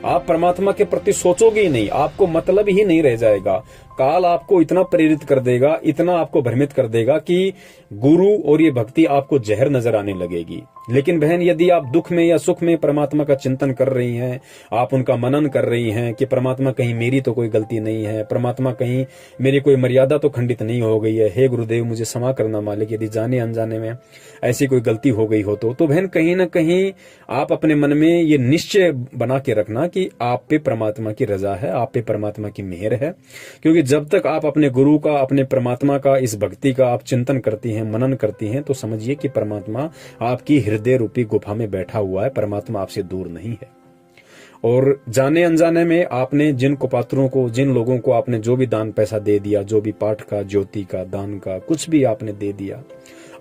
आप परमात्मा के प्रति सोचोगे ही नहीं, आपको मतलब ही नहीं रह जाएगा। काल आपको इतना प्रेरित कर देगा, इतना आपको भ्रमित कर देगा कि गुरु और ये भक्ति आपको जहर नजर आने लगेगी। लेकिन बहन यदि आप दुख में या सुख में परमात्मा का चिंतन कर रही हैं, आप उनका मनन कर रही हैं कि परमात्मा कहीं मेरी तो कोई गलती नहीं है, परमात्मा कहीं मेरी कोई मर्यादा तो खंडित नहीं हो गई है, हे गुरुदेव मुझे क्षमा करना मालिक यदि जाने अनजाने में ऐसी कोई गलती हो गई हो तो बहन कहीं ना कहीं आप अपने मन में ये निश्चय बना के रखना कि आप पे परमात्मा की रजा है, आप पे परमात्मा की मेहर है। क्योंकि जब तक आप अपने गुरु का, अपने परमात्मा का, इस भक्ति का आप चिंतन करती हैं, मनन करती हैं, तो समझिए कि परमात्मा आपकी हृदय रूपी गुफा में बैठा हुआ है, परमात्मा आपसे दूर नहीं है। और जाने अनजाने में आपने जिन कुपात्रों को, जिन लोगों को आपने जो भी दान पैसा दे दिया, जो भी पाठ का, ज्योति का, दान का, कुछ भी आपने दे दिया,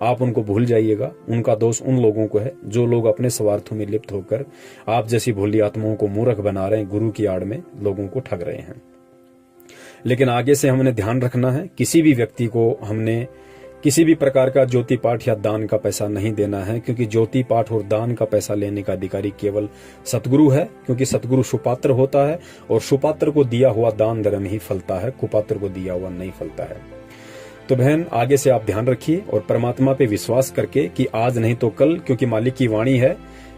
आप उनको भूल जाइएगा। उनका दोष उन लोगों को है जो लोग अपने स्वार्थों में लिप्त होकर आप जैसी भोली आत्माओं को मूर्ख बना रहे हैं, गुरु की आड़ में लोगों को ठग रहे हैं। लेकिन आगे से हमने ध्यान रखना है, किसी भी व्यक्ति को हमने किसी भी प्रकार का ज्योति पाठ या दान का पैसा नहीं देना है, क्योंकि ज्योति पाठ और दान का पैसा लेने का अधिकारी केवल सतगुरु है। क्योंकि सतगुरु सुपात्र होता है और सुपात्र को दिया हुआ दान धर्म ही फलता है, कुपात्र को दिया हुआ नहीं फलता है। तो बहन आगे से आप ध्यान रखिए और परमात्मा पे विश्वास करके कि आज नहीं तो कल, क्योंकि मालिक की वाणी है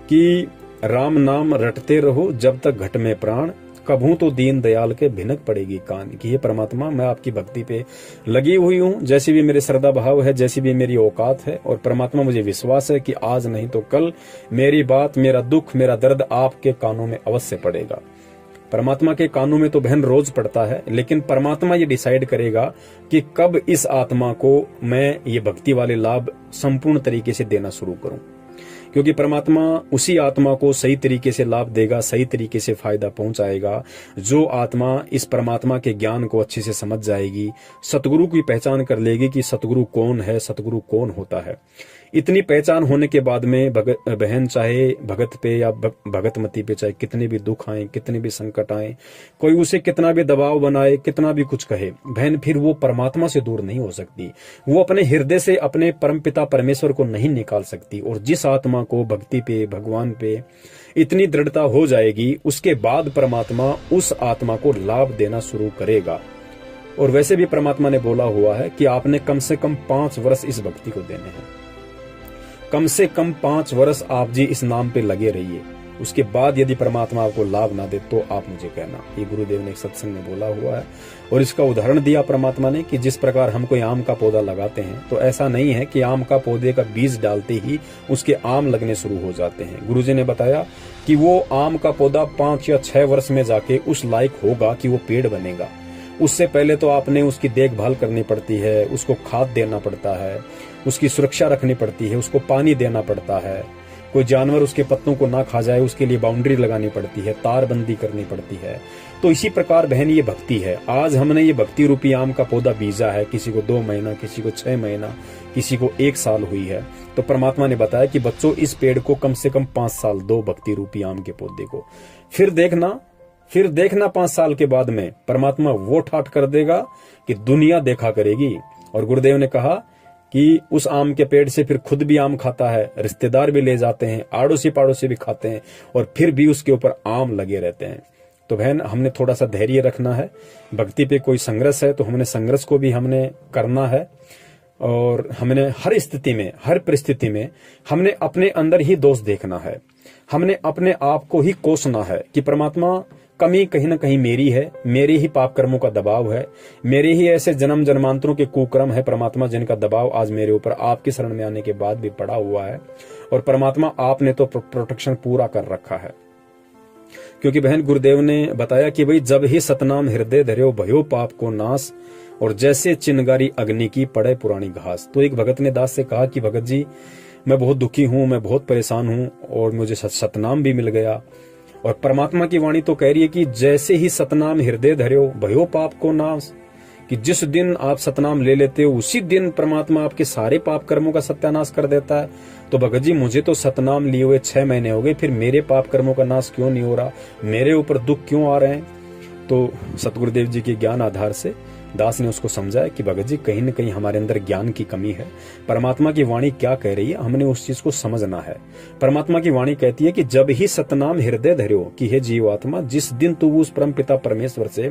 कि राम नाम रटते रहो जब तक घट में प्राण, कभू तो दीन दयाल के भिनक पड़ेगी कान। कि ये परमात्मा मैं आपकी भक्ति पे लगी हुई हूँ, जैसी भी मेरे श्रद्धा भाव है, जैसी भी मेरी औकात है, और परमात्मा मुझे विश्वास है कि आज नहीं तो कल मेरी बात, मेरा दुख, मेरा दर्द आपके कानों में अवश्य पड़ेगा। परमात्मा के कानों में तो बहन रोज पड़ता है, लेकिन परमात्मा ये डिसाइड करेगा कि कब इस आत्मा को मैं ये भक्ति वाले लाभ संपूर्ण तरीके से देना शुरू करूं। क्योंकि परमात्मा उसी आत्मा को सही तरीके से लाभ देगा, सही तरीके से फायदा पहुंचाएगा जो आत्मा इस परमात्मा के ज्ञान को अच्छे से समझ जाएगी, सतगुरु की पहचान कर लेगी कि सतगुरु कौन है, सतगुरु कौन होता है। इतनी पहचान होने के बाद में बहन चाहे भगत पे या भगतमती पे चाहे कितने भी दुख आए, कितने भी संकट आए, कोई उसे कितना भी दबाव बनाए, कितना भी कुछ कहे, बहन फिर वो परमात्मा से दूर नहीं हो सकती। वो अपने हृदय से अपने परमपिता परमेश्वर को नहीं निकाल सकती। और जिस आत्मा को भक्ति पे, भगवान पे इतनी दृढ़ता हो जाएगी, उसके बाद परमात्मा उस आत्मा को लाभ देना शुरू करेगा। और वैसे भी परमात्मा ने बोला हुआ है कि आपने कम से कम 5 वर्ष इस भक्ति को देने हैं। कम से कम 5 वर्ष आप जी इस नाम पे लगे रहिए। उसके बाद यदि परमात्मा आपको लाभ ना दे तो आप मुझे कहना। ये गुरुदेव ने एक सत्संग में बोला हुआ है। और इसका उदाहरण दिया परमात्मा ने कि जिस प्रकार हम कोई आम का पौधा लगाते हैं तो ऐसा नहीं है कि आम का पौधे का बीज डालते ही उसके आम लगने शुरू हो जाते हैं। गुरुजी ने बताया कि वो आम का पौधा 5 या 6 वर्ष में जाके उस लायक होगा कि वो पेड़ बनेगा। उससे पहले तो आपने उसकी देखभाल करनी पड़ती है, उसको खाद देना पड़ता है, उसकी सुरक्षा रखनी पड़ती है, उसको पानी देना पड़ता है, कोई जानवर उसके पत्तों को ना खा जाए उसके लिए बाउंड्री लगानी पड़ती है, तारबंदी करनी पड़ती है। तो इसी प्रकार बहन ये भक्ति है। आज हमने ये भक्ति रूपी आम का पौधा बीजा है, किसी को 2 महीना, किसी को 6 महीना, किसी को 1 साल हुई है। तो परमात्मा ने बताया कि बच्चों इस पेड़ को कम से कम 5 साल दो भक्ति रूपी आम के पौधे को। फिर देखना 5 साल के बाद में परमात्मा वो ठाठ कर देगा कि दुनिया देखा करेगी। और गुरुदेव ने कहा कि उस आम के पेड़ से फिर खुद भी आम खाता है, रिश्तेदार भी ले जाते हैं, आड़ोसी पड़ोसी भी खाते हैं, और फिर भी उसके ऊपर आम लगे रहते हैं। तो बहन हमने थोड़ा सा धैर्य रखना है। भक्ति पे कोई संघर्ष है तो हमने संघर्ष को भी हमने करना है। और हमने हर स्थिति में, हर परिस्थिति में हमने अपने अंदर ही दोष देखना है। हमने अपने आप को ही कोसना है कि परमात्मा कमी कहीं ना कहीं मेरी है, मेरे ही पाप कर्मों का दबाव है, मेरे ही ऐसे जन्म जन्मांतरों के कुकर्म है परमात्मा, जिनका दबाव आज मेरे ऊपर आपकी शरण में आने के बाद भी पड़ा हुआ है। और परमात्मा आपने तो प्रोटेक्शन पूरा कर रखा है। क्योंकि बहन गुरुदेव ने बताया कि भाई जब ही सतनाम हृदय धर्यो भयो पाप को नाश, और जैसे चिनगारी अग्नि की पड़े पुरानी घास। तो एक भगत ने दास से कहा कि भगत जी मैं बहुत दुखी हूं, मैं बहुत परेशान हूं और मुझे सतनाम भी मिल गया। और परमात्मा की वाणी तो कह रही है कि जैसे ही सतनाम हृदय धर्यो भयो पाप को नाश, कि जिस दिन आप सतनाम ले लेते हो उसी दिन परमात्मा आपके सारे पाप कर्मों का सत्यानाश कर देता है। तो भगत जी मुझे तो सतनाम लिए हुए 6 महीने हो गए, फिर मेरे पाप कर्मों का नाश क्यों नहीं हो रहा, मेरे ऊपर दुख क्यों आ रहे हैं। तो सतगुरुदेव जी के ज्ञान आधार से दास ने उसको समझाया कि भगत जी कहीं न कहीं हमारे अंदर ज्ञान की कमी है। परमात्मा की वाणी क्या कह रही है हमने उस चीज को समझना है। परमात्मा की वाणी कहती है कि जब ही सतनाम हृदय धर्यो, कि हे जीवात्मा जिस दिन तू उस परम पिता परमेश्वर से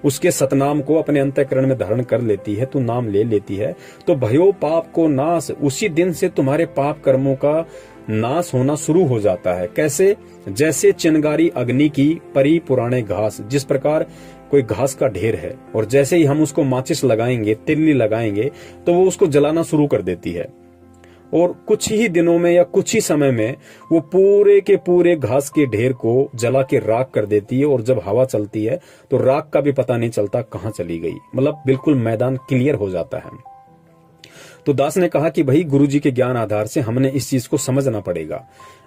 उसके सतनाम को अपने अंतःकरण में धारण कर लेती है, तू नाम ले लेती है, तो भयो पाप को नाश, उसी दिन से तुम्हारे पाप कर्मों का नाश होना शुरू हो जाता है। कैसे? जैसे चिनगारी अग्नि की परी पुराने घास। जिस प्रकार कोई घास का ढेर है और जैसे ही हम उसको माचिस लगाएंगे, तिल्ली लगाएंगे, तो वो उसको जलाना शुरू कर देती है, और कुछ ही दिनों में या कुछ ही समय में वो पूरे के पूरे घास के ढेर को जला के राख कर देती है। और जब हवा चलती है तो राख का भी पता नहीं चलता कहाँ चली गई, मतलब बिल्कुल मैदान क्लियर हो जाता है। तो दास ने कहा कि भाई गुरुजी के ज्ञान आधार से हमने इस चीज को समझना पड़ेगा।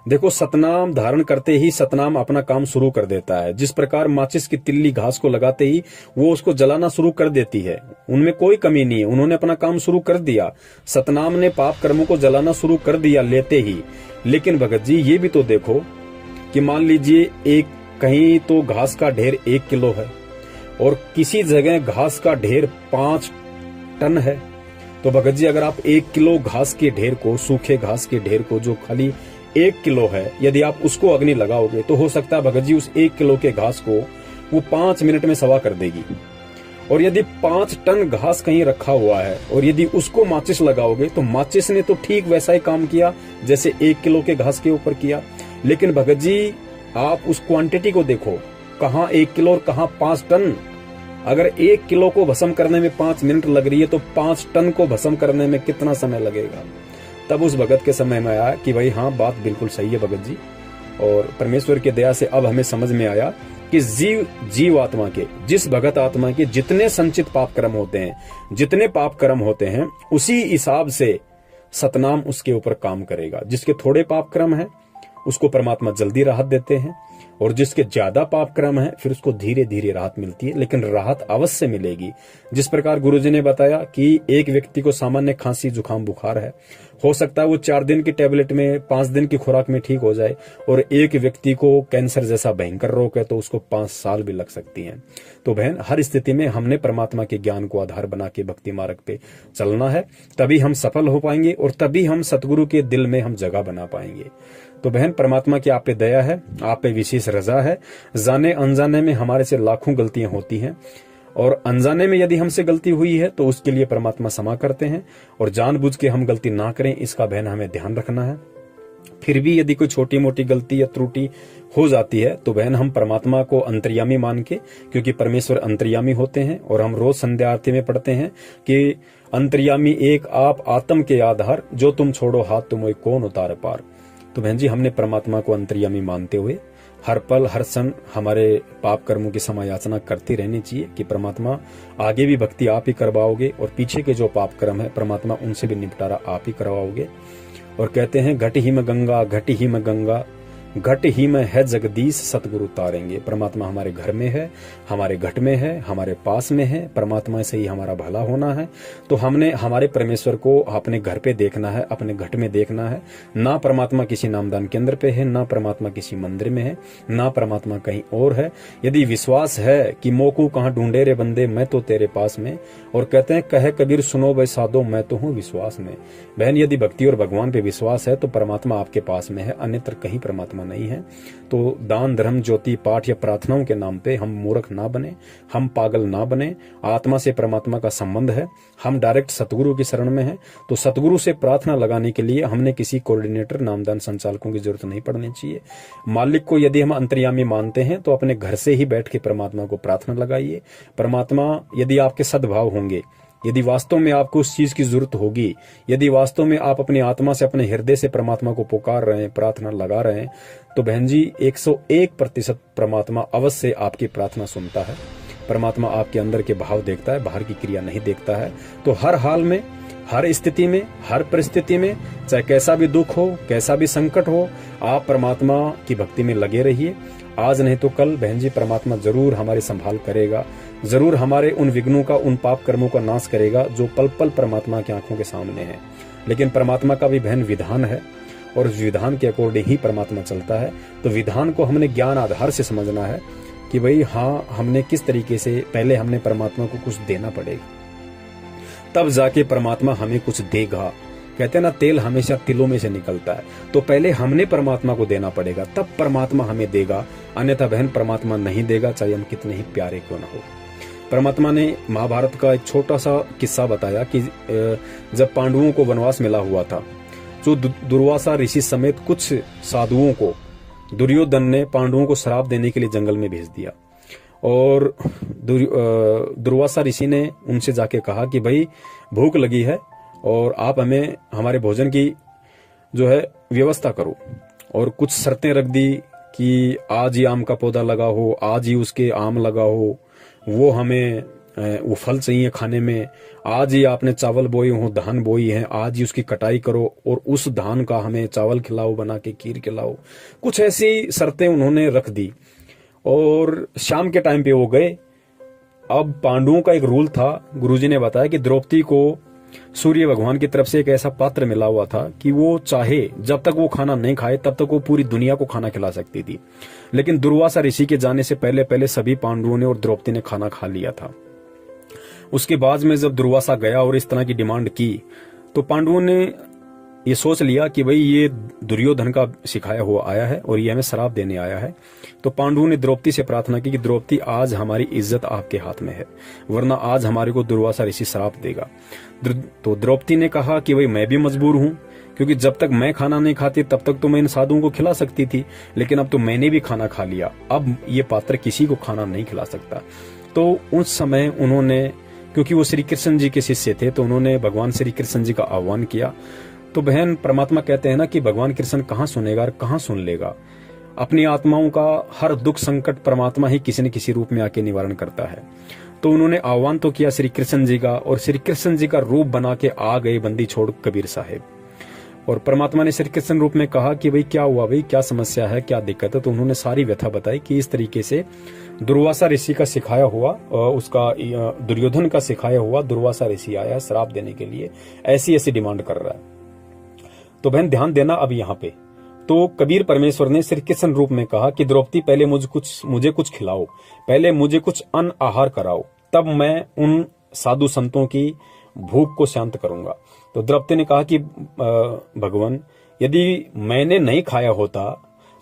देखो सतनाम धारण करते ही सतनाम अपना काम शुरू कर देता है। जिस प्रकार माचिस की तिल्ली घास को लगाते ही वो उसको जलाना शुरू कर देती है, उनमें कोई कमी नहीं है, उन्होंने अपना काम शुरू कर दिया। सतनाम ने पाप कर्मों को जलाना शुरू कर दिया लेते ही। लेकिन भगत जी ये भी तो देखो कि मान लीजिए एक कहीं तो घास का ढेर 1 किलो है और किसी जगह घास का ढेर 5 टन है। तो भगत जी अगर आप 1 किलो घास के ढेर को, सूखे घास के ढेर को जो खाली 1 किलो है, यदि आप उसको अग्नि लगाओगे तो हो सकता है भगत जी उस 1 किलो के घास को वो 5 मिनट में सवा कर देगी। और यदि 5 टन घास कहीं रखा हुआ है और यदि उसको माचिस लगाओगे तो माचिस ने तो ठीक वैसा ही काम किया जैसे 1 किलो के घास के ऊपर किया। लेकिन भगत जी आप उस क्वांटिटी को देखो, कहाँ 1 किलो और कहाँ 5 टन। अगर 1 किलो को भस्म करने में 5 मिनट लग रही है तो 5 टन को भस्म करने में कितना समय लगेगा। तब उस भगत के समय में आया कि भाई हाँ बात बिल्कुल सही है भगत जी। और परमेश्वर की दया से अब हमें समझ में आया कि जीव आत्मा के, जिस भगत आत्मा के जितने संचित पाप कर्म होते हैं, जितने पाप कर्म होते हैं, उसी हिसाब से सतनाम उसके ऊपर काम करेगा। जिसके थोड़े पाप कर्म है उसको परमात्मा जल्दी राहत देते हैं, और जिसके ज्यादा पाप कर्म है फिर उसको धीरे धीरे राहत मिलती है, लेकिन राहत अवश्य मिलेगी। जिस प्रकार गुरुजी ने बताया कि एक व्यक्ति को सामान्य खांसी जुकाम बुखार है, हो सकता है वो 4 दिन की टेबलेट में 5 दिन की खुराक में ठीक हो जाए, और एक व्यक्ति को कैंसर जैसा भयंकर रोग है तो उसको 5 साल भी लग सकती हैं। तो बहन हर स्थिति में हमने परमात्मा के ज्ञान को आधार बना के भक्ति मार्ग पे चलना है, तभी हम सफल हो पाएंगे और तभी हम सतगुरु के दिल में हम जगह बना पाएंगे। तो बहन परमात्मा की आप पे दया है, आप पे विशेष रजा है। जाने अनजाने में हमारे से लाखों गलतियां होती हैं, और अनजाने में यदि हमसे गलती हुई है तो उसके लिए परमात्मा क्षमा करते हैं, और जानबूझ के हम गलती ना करें इसका बहन हमें ध्यान रखना है। फिर भी यदि कोई छोटी मोटी गलती या त्रुटि हो जाती है तो बहन हम परमात्मा को अंतर्यामी मान के, क्योंकि परमेश्वर अंतर्यामी होते हैं, और हम रोज संध्या आरती में पढ़ते हैं कि अंतर्यामी एक आप आत्म के आधार, जो तुम छोड़ो हाथ तुम कौन उतार पार। तो बहन जी हमने परमात्मा को अंतर्यामी मानते हुए हर पल हर क्षण हमारे पाप कर्मों की समायाचना करती रहनी चाहिए कि परमात्मा आगे भी भक्ति आप ही करवाओगे, और पीछे के जो पाप कर्म है परमात्मा उनसे भी निपटारा आप ही करवाओगे। और कहते हैं घट ही में गंगा, घट ही में गंगा, घट ही में है जगदीश सतगुरु तारेंगे। परमात्मा हमारे घर में है, हमारे घट में है, हमारे पास में है, परमात्मा से ही हमारा भला होना है। तो हमने हमारे परमेश्वर को अपने घर पे देखना है, अपने घट में देखना है। ना परमात्मा किसी नामदान केंद्र पे है, ना परमात्मा किसी मंदिर में है, ना परमात्मा कहीं और है। यदि विश्वास है कि मोकू कहाँ ढूंढे रे बंदे, मैं तो तेरे पास में, और कहते हैं कहे कबीर सुनो भाई साधो, मैं तो हूँ विश्वास में। बहन यदि भक्ति और भगवान पे विश्वास है तो परमात्मा आपके पास में है, अन्यत्र कहीं परमात्मा नहीं है। तो दान धर्म ज्योति पाठ या प्रार्थनाओं के नाम पे हम मूर्ख ना बने, हम पागल ना बने। आत्मा से परमात्मा का संबंध है, हम डायरेक्ट सतगुरु की शरण में हैं। तो सतगुरु से प्रार्थना लगाने के लिए हमने किसी कोऑर्डिनेटर नामदान संचालकों की जरूरत नहीं पड़नी चाहिए। मालिक को यदि हम अंतर्यामी मानते हैं तो अपने घर से ही बैठ के परमात्मा को प्रार्थना लगाइए। परमात्मा यदि आपके सद्भाव होंगे, यदि वास्तव में आपको उस चीज की जरूरत होगी, यदि वास्तव में आप अपनी आत्मा से अपने हृदय से परमात्मा को पुकार रहे हैं, प्रार्थना लगा रहे हैं, तो बहन जी 101% परमात्मा अवश्य आपकी प्रार्थना सुनता है। परमात्मा आपके अंदर के भाव देखता है, बाहर की क्रिया नहीं देखता है। तो हर हाल में, हर स्थिति में, हर परिस्थिति में, चाहे कैसा भी दुख हो, कैसा भी संकट हो, आप परमात्मा की भक्ति में लगे रहिए। आज नहीं तो कल बहन जी परमात्मा जरूर हमारी संभाल करेगा, जरूर हमारे उन विघ्नों का, उन पाप कर्मों का नाश करेगा जो पल पल परमात्मा की आंखों के सामने है। लेकिन परमात्मा का भी बहन विधान है, और उस विधान के अकॉर्डिंग ही परमात्मा चलता है। तो विधान को हमने ज्ञान आधार से समझना है कि भाई हाँ, हमने किस तरीके से, पहले हमने परमात्मा को कुछ देना पड़ेगा, तब जाके परमात्मा हमें कुछ देगा। कहते हैं ना, तेल हमेशा तिलों में से निकलता है। तो पहले हमने परमात्मा को देना पड़ेगा, तब परमात्मा हमें देगा। अन्यथा बहन परमात्मा नहीं देगा, चाहे हम कितने ही प्यारे क्यों ना हो। परमात्मा ने महाभारत का एक छोटा सा किस्सा बताया कि जब पांडवों को वनवास मिला हुआ था, जो दुर्वासा ऋषि समेत कुछ साधुओं को दुर्योधन ने पांडवों को श्राप देने के लिए जंगल में भेज दिया। और दुर्वासा ऋषि ने उनसे जाके कहा कि भाई भूख लगी है और आप हमें हमारे भोजन की जो है व्यवस्था करो। और कुछ शर्तें रख दी कि आज ही आम का पौधा लगा हो, आज ही उसके आम लगा हो, वो हमें वो फल चाहिए खाने में, आज ही आपने चावल बोए हो, धान बोई है, आज ही उसकी कटाई करो और उस धान का हमें चावल खिलाओ, बना के खीर खिलाओ। कुछ ऐसी शर्तें उन्होंने रख दी। और शाम के टाइम पे वो गए। अब पांडवों का एक रूल था, गुरुजी ने बताया कि द्रौपदी को सूर्य भगवान की तरफ से एक ऐसा पात्र मिला हुआ था कि वो चाहे जब तक वो खाना नहीं खाए तब तक वो पूरी दुनिया को खाना खिला सकती थी। लेकिन दुर्वासा ऋषि के जाने से पहले पहले सभी पांडवों ने और द्रौपदी ने खाना खा लिया था। उसके बाद में जब दुर्वासा गया और इस तरह की डिमांड की, तो पांडवों ने ये सोच लिया कि भाई ये दुर्योधन का सिखाया हुआ आया है और ये हमें श्राप देने आया है। तो पांडवों ने द्रौपदी से प्रार्थना की कि द्रौपदी आज हमारी इज्जत आपके हाथ में है, वरना आज हमारे को दुर्वासा ऋषि श्राप देगा। तो द्रौपदी ने कहा कि भाई मैं भी मजबूर हूं, क्योंकि जब तक मैं खाना नहीं खाती तब तक तो मैं इन साधुओं को खिला सकती थी, लेकिन अब तो मैंने भी खाना खा लिया, अब ये पात्र किसी को खाना नहीं खिला सकता। तो उस समय उन्होंने, क्योंकि वो श्री कृष्ण जी के शिष्य थे, तो उन्होंने भगवान श्री कृष्ण जी का आह्वान किया। तो बहन परमात्मा कहते हैं ना कि भगवान कृष्ण कहाँ सुनेगा और कहाँ सुन लेगा। अपनी आत्माओं का हर दुख संकट परमात्मा ही किसी न किसी रूप में आके निवारण करता है। तो उन्होंने आह्वान तो किया श्री कृष्ण जी का, और श्री कृष्ण जी का रूप बना के आ गए बंदी छोड़ कबीर साहेब। और परमात्मा ने श्री कृष्ण रूप में कहा कि भाई क्या हुआ, भाई क्या समस्या है, क्या दिक्कत है। तो उन्होंने सारी व्यथा बताई कि इस तरीके से दुर्वासा ऋषि का सिखाया हुआ, उसका दुर्योधन का सिखाया हुआ दुर्वासा ऋषि आया है श्राप देने के लिए, ऐसी ऐसी डिमांड कर रहा है। तो बहन ध्यान देना अब यहाँ पे। तो कबीर परमेश्वर ने श्री कृष्ण रूप में कहा कि द्रौपदी पहले मुझे कुछ खिलाओ, पहले मुझे कुछ अन्न आहार कराओ, तब मैं उन साधु संतों की भूख को शांत करूंगा। तो द्रौपदी ने कहा कि भगवान यदि मैंने नहीं खाया होता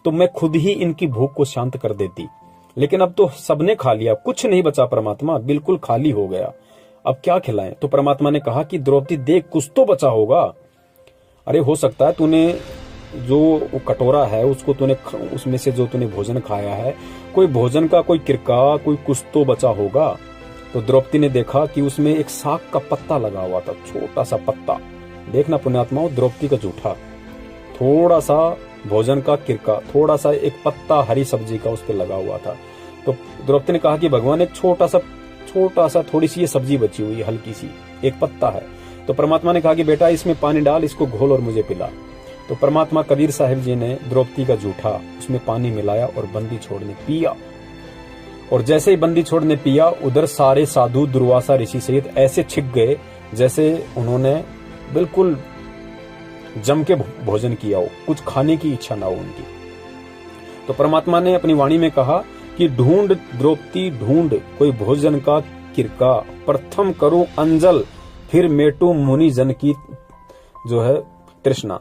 तो मैं खुद ही इनकी भूख को शांत कर देती, लेकिन अब तो सबने खा लिया, कुछ नहीं बचा परमात्मा, बिल्कुल खाली हो गया, अब क्या खिलाएं। तो परमात्मा ने कहा कि द्रौपदी देख कुछ तो बचा होगा, अरे हो सकता है तूने जो कटोरा है उसको तूने उसमें से जो तूने भोजन खाया है, कोई भोजन का कोई किरका, कोई कुछ तो बचा होगा। तो द्रौपदी ने देखा कि उसमें एक साग का पत्ता लगा हुआ था, छोटा सा पत्ता। देखना पुण्यात्माओं, द्रौपदी का जूठा, थोड़ा सा भोजन का किरका, थोड़ा सा एक पत्ता हरी सब्जी का उस पर लगा हुआ था। तो द्रौपदी ने कहा कि भगवान एक छोटा सा थोड़ी सी ये सब्जी बची हुई है, हल्की सी, एक पत्ता है। तो परमात्मा ने कहा कि बेटा इसमें पानी डाल, इसको घोल और मुझे पिला। तो परमात्मा कबीर साहिब जी ने द्रौपदी का जूठा उसमें पानी मिलाया और बंदी छोड़ने पिया। और जैसे ही बंदी छोड़ने पिया, उधर सारे साधु दुर्वासा ऋषि सहित ऐसे छिक गए जैसे उन्होंने बिल्कुल जम के भोजन किया हो, कुछ खाने की इच्छा ना हो उनकी। तो परमात्मा ने अपनी वाणी में कहा कि ढूंढ द्रौपदी ढूंढ कोई भोजन का किरका, प्रथम करूं अंजल, फिर मेटू मुनि जन की जो है तृष्णा,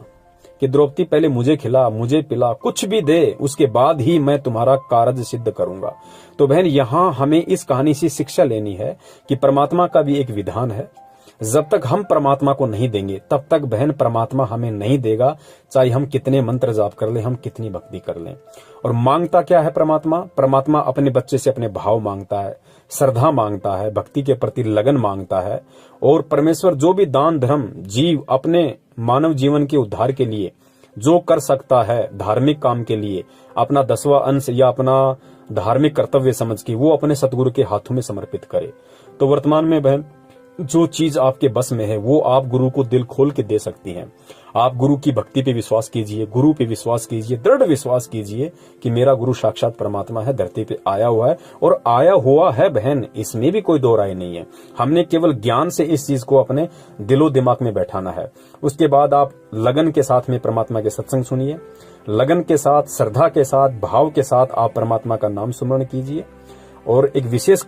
कि द्रौपदी पहले मुझे खिला, मुझे पिला, कुछ भी दे, उसके बाद ही मैं तुम्हारा कार्य सिद्ध करूंगा। तो बहन यहां हमें इस कहानी से शिक्षा लेनी है कि परमात्मा का भी एक विधान है। जब तक हम परमात्मा को नहीं देंगे तब तक बहन परमात्मा हमें नहीं देगा, चाहे हम कितने मंत्र जाप कर लें, हम कितनी भक्ति कर लें। और मांगता क्या है परमात्मा? परमात्मा अपने बच्चे से अपने भाव मांगता है, श्रद्धा मांगता है, भक्ति के प्रति लगन मांगता है। और परमेश्वर जो भी दान धर्म जीव अपने मानव जीवन के उद्धार के लिए जो कर सकता है, धार्मिक काम के लिए अपना 10वां अंश या अपना धार्मिक कर्तव्य समझ के वो अपने सतगुरु के हाथों में समर्पित करे। तो वर्तमान में बहन जो चीज आपके बस में है वो आप गुरु को दिल खोल के दे सकती हैं। आप गुरु की भक्ति पे विश्वास कीजिए, गुरु पे विश्वास कीजिए, दृढ़ विश्वास कीजिए कि मेरा गुरु साक्षात परमात्मा है, धरती पे आया हुआ है और आया हुआ है बहन, इसमें भी कोई दो राय नहीं है। हमने केवल ज्ञान से इस चीज को अपने दिलो दिमाग में बैठाना है। उसके बाद आप लगन के साथ में परमात्मा के सत्संग सुनिए, लगन के साथ, श्रद्धा के साथ, भाव के साथ आप परमात्मा का नाम सुमरण कीजिए और एक विशेष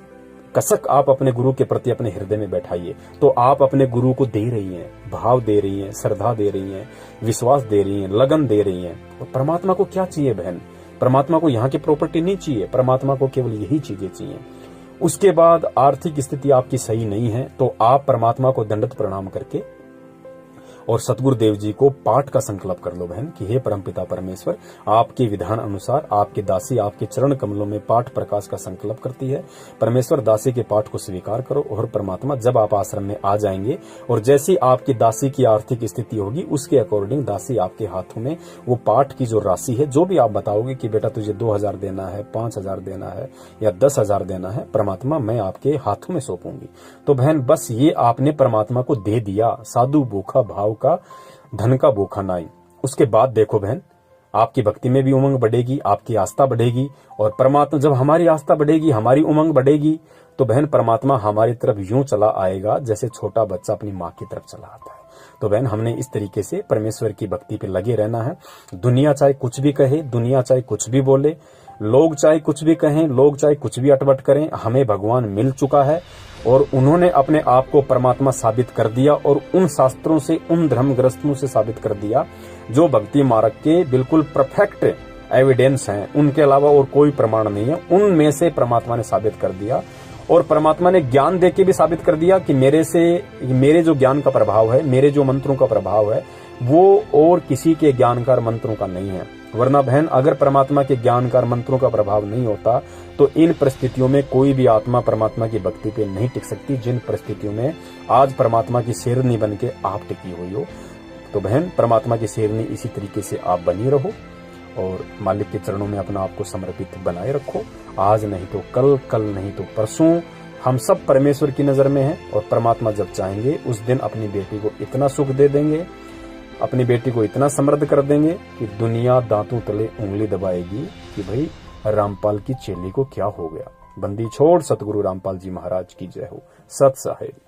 कसक आप अपने गुरु के प्रति अपने हृदय में बैठाइए। तो आप अपने गुरु को दे रही हैं, भाव दे रही हैं, श्रद्धा दे रही हैं, विश्वास दे रही हैं, लगन दे रही हैं। और परमात्मा को क्या चाहिए बहन? परमात्मा को यहाँ की प्रॉपर्टी नहीं चाहिए, परमात्मा को केवल यही चीजें चाहिए। उसके बाद आर्थिक स्थिति आपकी सही नहीं है तो आप परमात्मा को दंडवत प्रणाम करके और सतगुरुदेव जी को पाठ का संकल्प कर लो बहन कि हे परमपिता परमेश्वर, आपके विधान अनुसार आपके दासी आपके चरण कमलों में पाठ प्रकाश का संकल्प करती है। परमेश्वर दासी के पाठ को स्वीकार करो और परमात्मा जब आप आश्रम में आ जाएंगे और जैसी आपकी दासी की आर्थिक स्थिति होगी उसके अकॉर्डिंग दासी आपके हाथों में वो पाठ की जो राशि है, जो भी आप बताओगे कि बेटा तुझे 2000 देना है, 5000 देना है या 10,000 देना है, परमात्मा मैं आपके हाथों में सौंपूंगी। तो बहन बस ये आपने परमात्मा को दे दिया, साधु भूखा भाव का, धन का भूखा नाई। उसके बाद देखो बहन, आपकी भक्ति में भी उमंग बढ़ेगी, आपकी आस्था बढ़ेगी और परमात्मा, जब हमारी आस्था बढ़ेगी, हमारी उमंग बढ़ेगी तो बहन परमात्मा हमारी तरफ यूं चला आएगा जैसे छोटा बच्चा अपनी माँ की तरफ चला आता है। तो बहन हमने इस तरीके से परमेश्वर की भक्ति पे लगे रहना है। दुनिया चाहे कुछ भी कहे, दुनिया चाहे कुछ भी बोले, लोग चाहे कुछ भी कहें, लोग चाहे कुछ भी अटपट करें, हमें भगवान मिल चुका है और उन्होंने अपने आप को परमात्मा साबित कर दिया और उन शास्त्रों से, उन धर्म ग्रंथों से साबित कर दिया जो भक्ति मार्ग के बिल्कुल परफेक्ट एविडेंस हैं। उनके अलावा और कोई प्रमाण नहीं है, उनमें से परमात्मा ने साबित कर दिया। और परमात्मा ने ज्ञान देके भी साबित कर दिया कि मेरे जो ज्ञान का प्रभाव है, मेरे जो मंत्रों का प्रभाव है वो और किसी के ज्ञानकार मंत्रों का नहीं है। वरना बहन अगर परमात्मा के ज्ञानकार मंत्रों का प्रभाव नहीं होता तो इन परिस्थितियों में कोई भी आत्मा परमात्मा की भक्ति पे नहीं टिक सकती, जिन परिस्थितियों में आज परमात्मा की शेरनी बन के आप टिकी हुई हो। तो बहन परमात्मा की शेरनी इसी तरीके से आप बनी रहो और मालिक के चरणों में अपना आपको समर्पित बनाए रखो। आज नहीं तो कल, कल नहीं तो परसों हम सब परमेश्वर की नजर में हैं और परमात्मा जब चाहेंगे उस दिन अपनी बेटी को इतना सुख दे देंगे, अपनी बेटी को इतना समृद्ध कर देंगे कि दुनिया दांतों तले उंगली दबाएगी कि भाई रामपाल की चेली को क्या हो गया। बंदी छोड़ सतगुरु रामपाल जी महाराज की जय हो। सत साहिब।